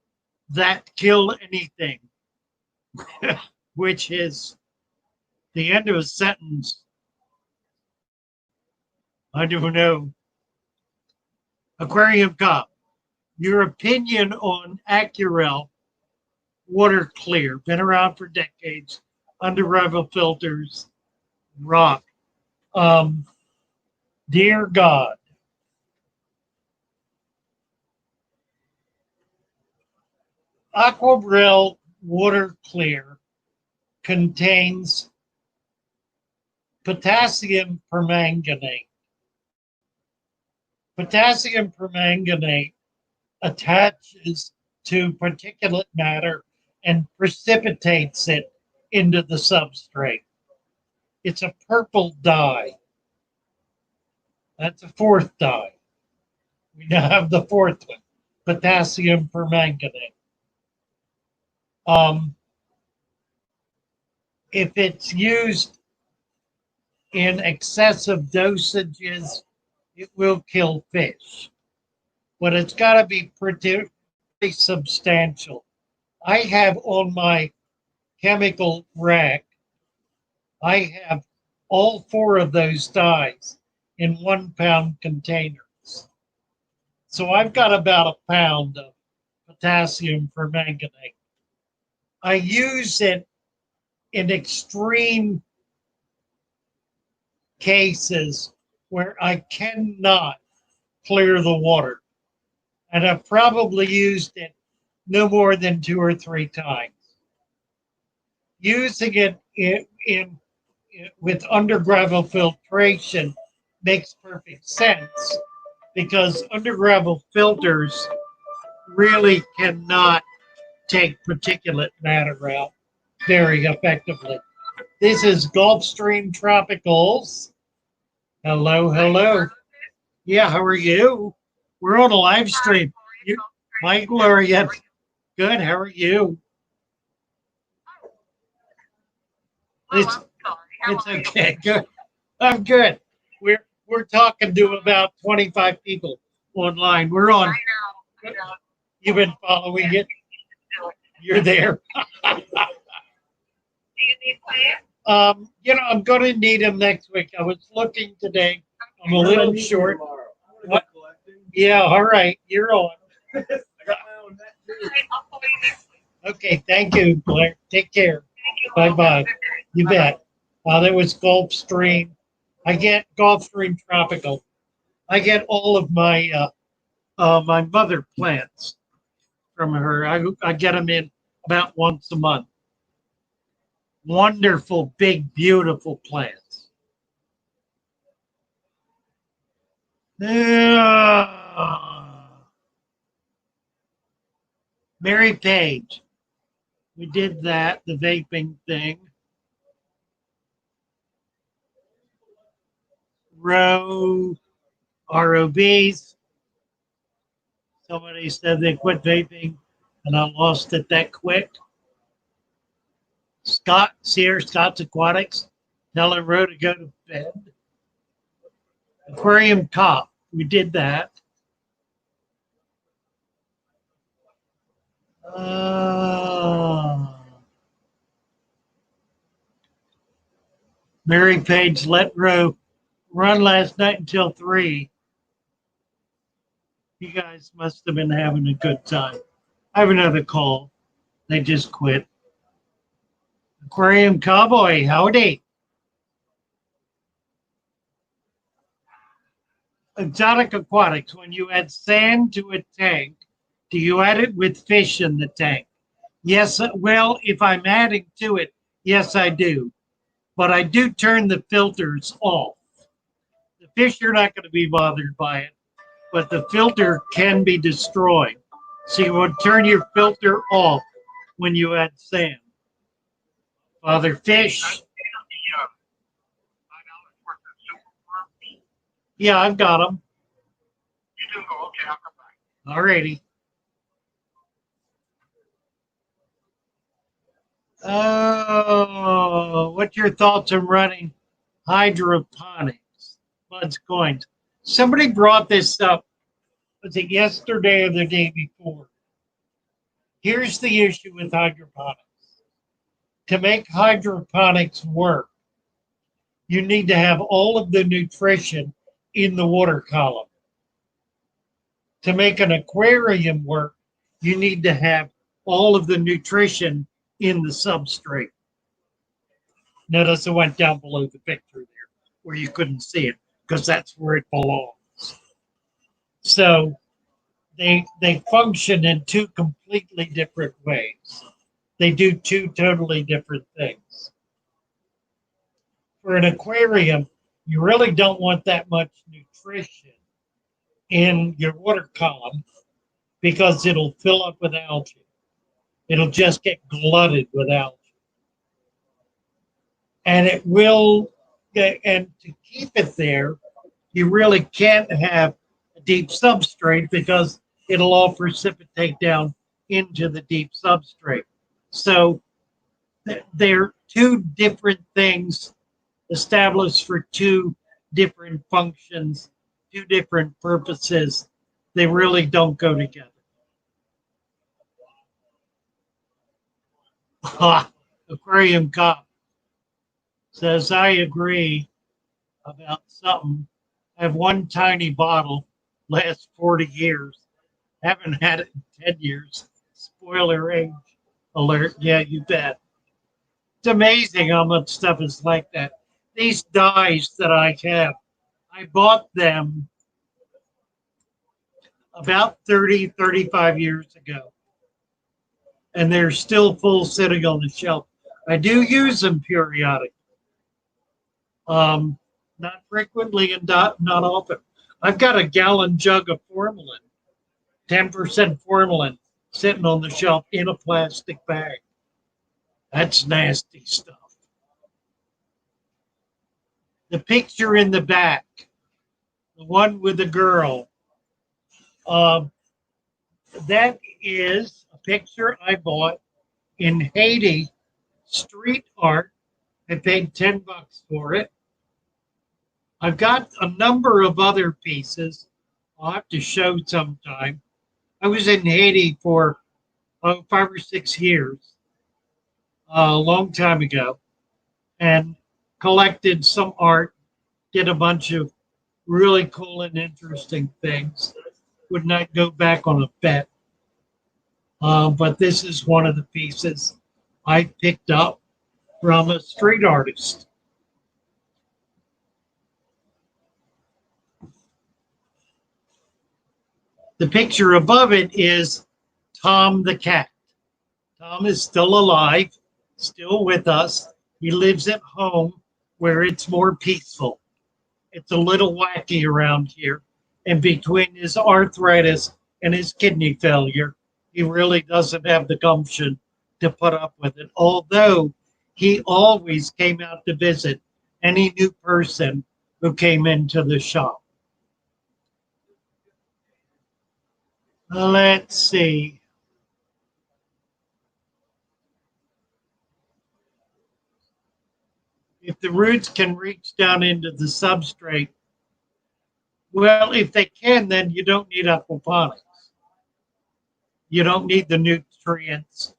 That kill anything, which is the end of a sentence. I don't know. Aquarium Cop, your opinion on Accurel water clear, been around for decades, under rival filters, rock. Dear God, Aquarel water clear contains potassium permanganate. Potassium permanganate attaches to particulate matter and precipitates it into the substrate. It's a purple dye. That's a fourth dye. We now have the fourth one, potassium permanganate. If it's used in excessive dosages, it will kill fish, but it's got to be pretty substantial. I have on my chemical rack, I have all four of those dyes in 1 pound containers. So I've got about a pound of potassium permanganate. I use it in extreme cases where I cannot clear the water. And I've probably used it no more than 2 or 3 times. Using it in with undergravel filtration makes perfect sense because undergravel filters really cannot take particulate matter out very effectively. This is Gulfstream Tropicals. Hello, hello. Yeah, how are you? We're on a live stream. Hi, Gloria. Good, how are you? It's okay, good. I'm good. We're talking to about 25 people online. We're on. I know. You've been following it. You're there. Do you need plans? I'm going to need them next week. I was looking today. I'm a little short. What? Yeah, all right. You're on. All right, I'll call you next week. Okay, thank you, Blair. Take care. Thank you. Bye-bye. Have a good day. You Bye-bye. bet. That was Gulfstream. I get Gulfstream Tropical. I get all of my my mother plants from her. I get them in about once a month. Wonderful, big, beautiful plants. Mary Page. We did that, the vaping thing. ROBs. Somebody said they quit vaping and I lost it that quick. Scott, Sears, Scott's Aquatics, telling Roe to go to bed. Aquarium Cop, we did that. Mary Page let Roe run last night until 3. You guys must have been having a good time. I have another call. They just quit. Aquarium Cowboy, howdy. Exotic Aquatics, when you add sand to a tank, do you add it with fish in the tank? Yes, well, if I'm adding to it, yes, I do. But I do turn the filters off. The fish are not going to be bothered by it, but the filter can be destroyed. So you want to turn your filter off when you add sand. Father fish. Yeah, I've got them. You do? Okay, I'll come back. All righty. Oh, what's your thoughts on running hydroponics? Bud's coins. Somebody brought this up. Was it yesterday or the day before? Here's the issue with hydroponics. To make hydroponics work, you need to have all of the nutrition in the water column. To make an aquarium work, you need to have all of the nutrition in the substrate. Notice I went down below the picture there where you couldn't see it because that's where it belongs. So they function in 2 completely different ways. They do two totally different things. For an aquarium, you really don't want that much nutrition in your water column because it'll fill up with algae. It'll just get glutted with algae. And it will, and to keep it there, you really can't have a deep substrate because it'll all precipitate down into the deep substrate. So they're two different things established for two different functions, two different purposes. They really don't go together. Aquarium Cop says, I agree about something. I have one tiny bottle, last 40 years. Haven't had it in 10 years. Spoiler age alert. Yeah, you bet. It's amazing how much stuff is like that. These dyes that I have, I bought them about 30, 35 years ago. And they're still full sitting on the shelf. I do use them periodically. Not frequently and not often. I've got a gallon jug of formalin, 10% formalin, sitting on the shelf in a plastic bag. That's nasty stuff. The picture in the back, the one with the girl, that is a picture I bought in Haiti, street art. I paid $10 for it. I've got a number of other pieces I'll have to show sometime. I was in Haiti for 5 or 6 years, a long time ago, and collected some art, did a bunch of really cool and interesting things. Would not go back on a bet. But this is one of the pieces I picked up from a street artist. The picture above it is Tom the cat. Tom is still alive, still with us. He lives at home where it's more peaceful. It's a little wacky around here. And between his arthritis and his kidney failure, he really doesn't have the gumption to put up with it. Although he always came out to visit any new person who came into the shop. Let's see. If the roots can reach down into the substrate, well, if they can, then you don't need aquaponics. You don't need the nutrients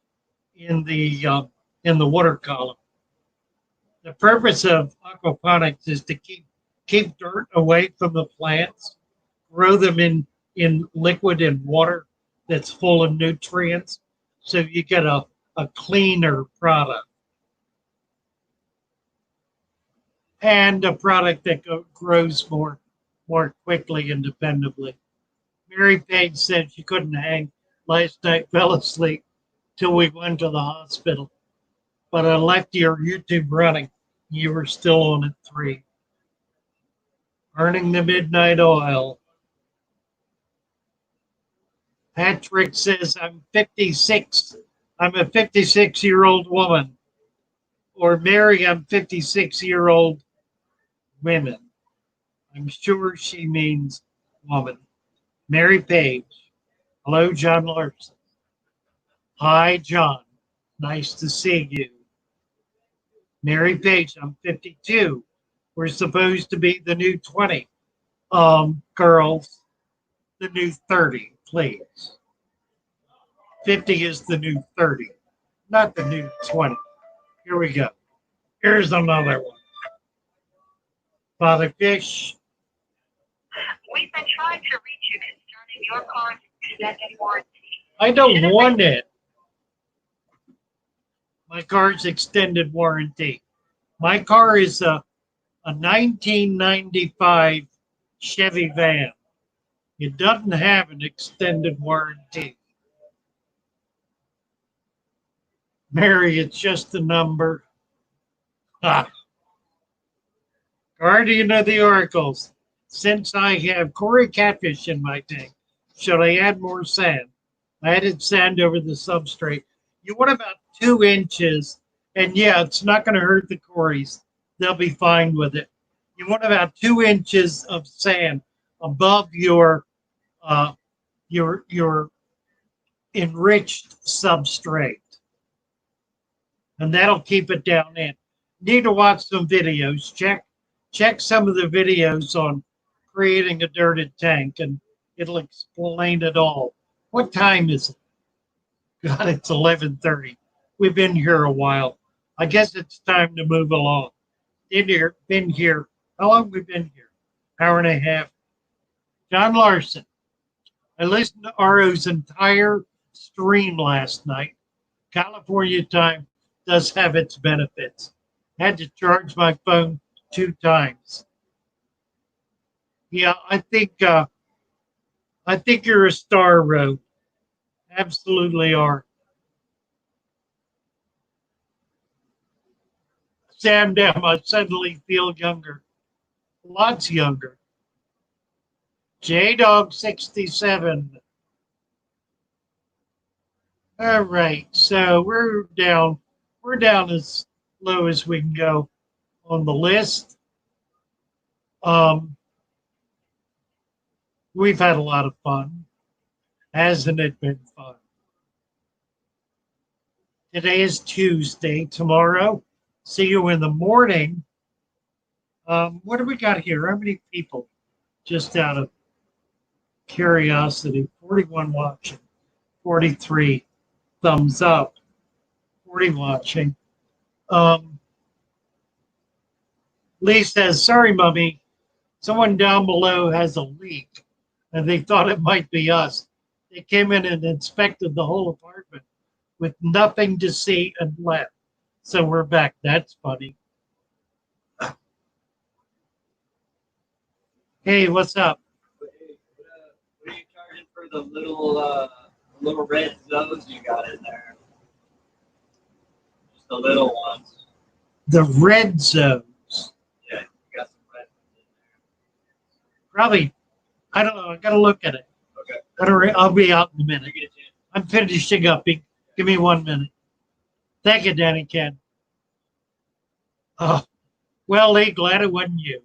in the water column. The purpose of aquaponics is to keep dirt away from the plants, grow them in liquid and water that's full of nutrients, so you get a cleaner product. And a product that grows more quickly and dependably. Mary Page said she couldn't hang last night, fell asleep till we went to the hospital. But I left your YouTube running. You were still on at 3. Burning the midnight oil. Patrick says, I'm 56. I'm a 56-year-old woman. Or Mary, I'm 56-year-old women. I'm sure she means woman. Mary Page. Hello, John Larson. Hi, John. Nice to see you. Mary Page, I'm 52. We're supposed to be the new 20. Girls, the new 30, please. 50 is the new 30, not the new 20. Here we go. Here's another one. Father Fish. We've been trying to reach you concerning your car's extended warranty. I don't want it. My car's extended warranty. My car is a 1995 Chevy van. It doesn't have an extended warranty. Mary, it's just a number. Ah, Guardian of the Oracles. Since I have Cory catfish in my tank, should I add more sand? I added sand over the substrate. You want about 2 inches, and yeah, it's not going to hurt the Corys. They'll be fine with it. You want about 2 inches of sand above uh, your enriched substrate, and that'll keep it down in. Need to watch some videos. Check some of the videos on creating a dirted tank, and it'll explain it all. What time is it? God, it's 11:30. We've been here a while. I guess it's time to move along. Been here. How long have we been here? Hour and a half. John Larson. I listened to RO's entire stream last night. California time does have its benefits. Had to charge my phone 2 times. Yeah, I think you're a star, Ro. Absolutely are. Sam Dam, I suddenly feel younger. Lots younger. J Dog 67. All right, so we're down as low as we can go on the list. We've had a lot of fun. Hasn't it been fun? Today is Tuesday. Tomorrow, see you in the morning. What do we got here? How many people? Just out of curiosity. 41 watching, 43 thumbs up, 40 watching. Lee says, sorry, Mummy. Someone down below has a leak and they thought it might be us. They came in and inspected the whole apartment with nothing to see and left. So we're back. That's funny. Hey, what's up? What are you charging for the little red zones you got in there? Just the little ones. The red zones. Yeah, you got some red ones in there. Probably, I don't know. I got to look at it. Okay. I'll be out in a minute. You get a chance. I'm finishing up. Give me 1 minute. Thank you, Danny Ken. Oh, well, Lee, glad it wasn't you.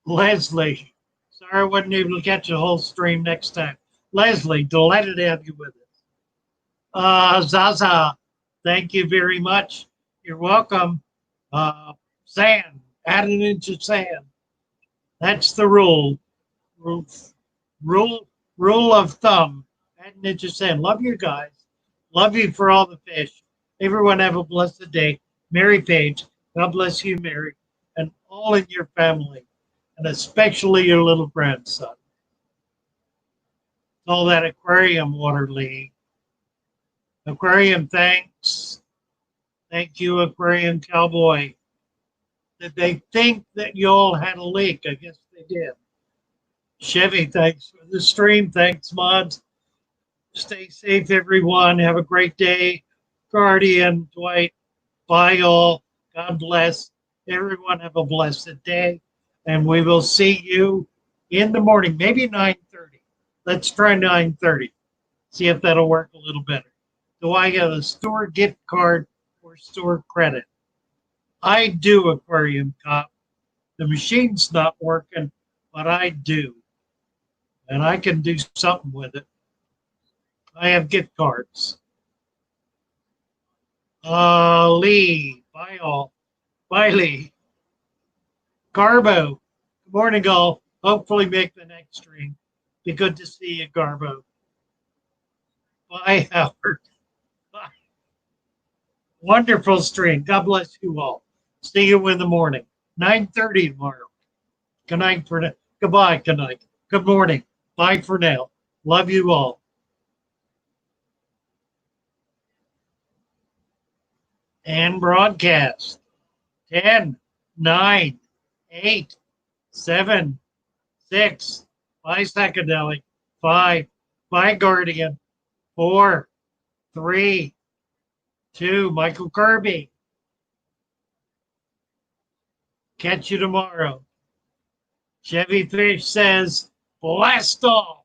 Leslie, sorry I wasn't able to catch the whole stream next time. Leslie, delighted to have you with us. Zaza, thank you very much. You're welcome. Sand, add an inch of sand. That's the rule. Rule of thumb. Add an inch of sand. Love you guys. Love you for all the fish. Everyone have a blessed day. Mary Page, God bless you, Mary, and all in your family, and especially your little grandson. All that aquarium water, Lee. Aquarium, thanks. Thank you, Aquarium Cowboy. Did they think that you all had a leak? I guess they did. Chevy, thanks for the stream. Thanks, mods. Stay safe, everyone. Have a great day. Guardian, Dwight, bye all. God bless. Everyone have a blessed day. And we will see you in the morning, maybe 9:30. Let's try 9:30. See if that'll work a little better. Do I get a store gift card or store credit? I do, Aquarium Cop. The machine's not working, but I do. And I can do something with it. I have gift cards. Lee, bye all. Bye, Lee. Garbo, good morning, all. Hopefully make the next stream. Be good to see you, Garbo. Bye, Howard. Bye. Wonderful stream. God bless you all. See you in the morning. 9:30 tomorrow. Good night for now. Goodbye, good night. Good morning. Bye for now. Love you all. And broadcast. 10, 9, 8, 7, 6. Bye, Psychedelic. 5. Bye, Guardian. 4, 3, 2, Michael Kirby. Catch you tomorrow. Chevy Fish says, blast off.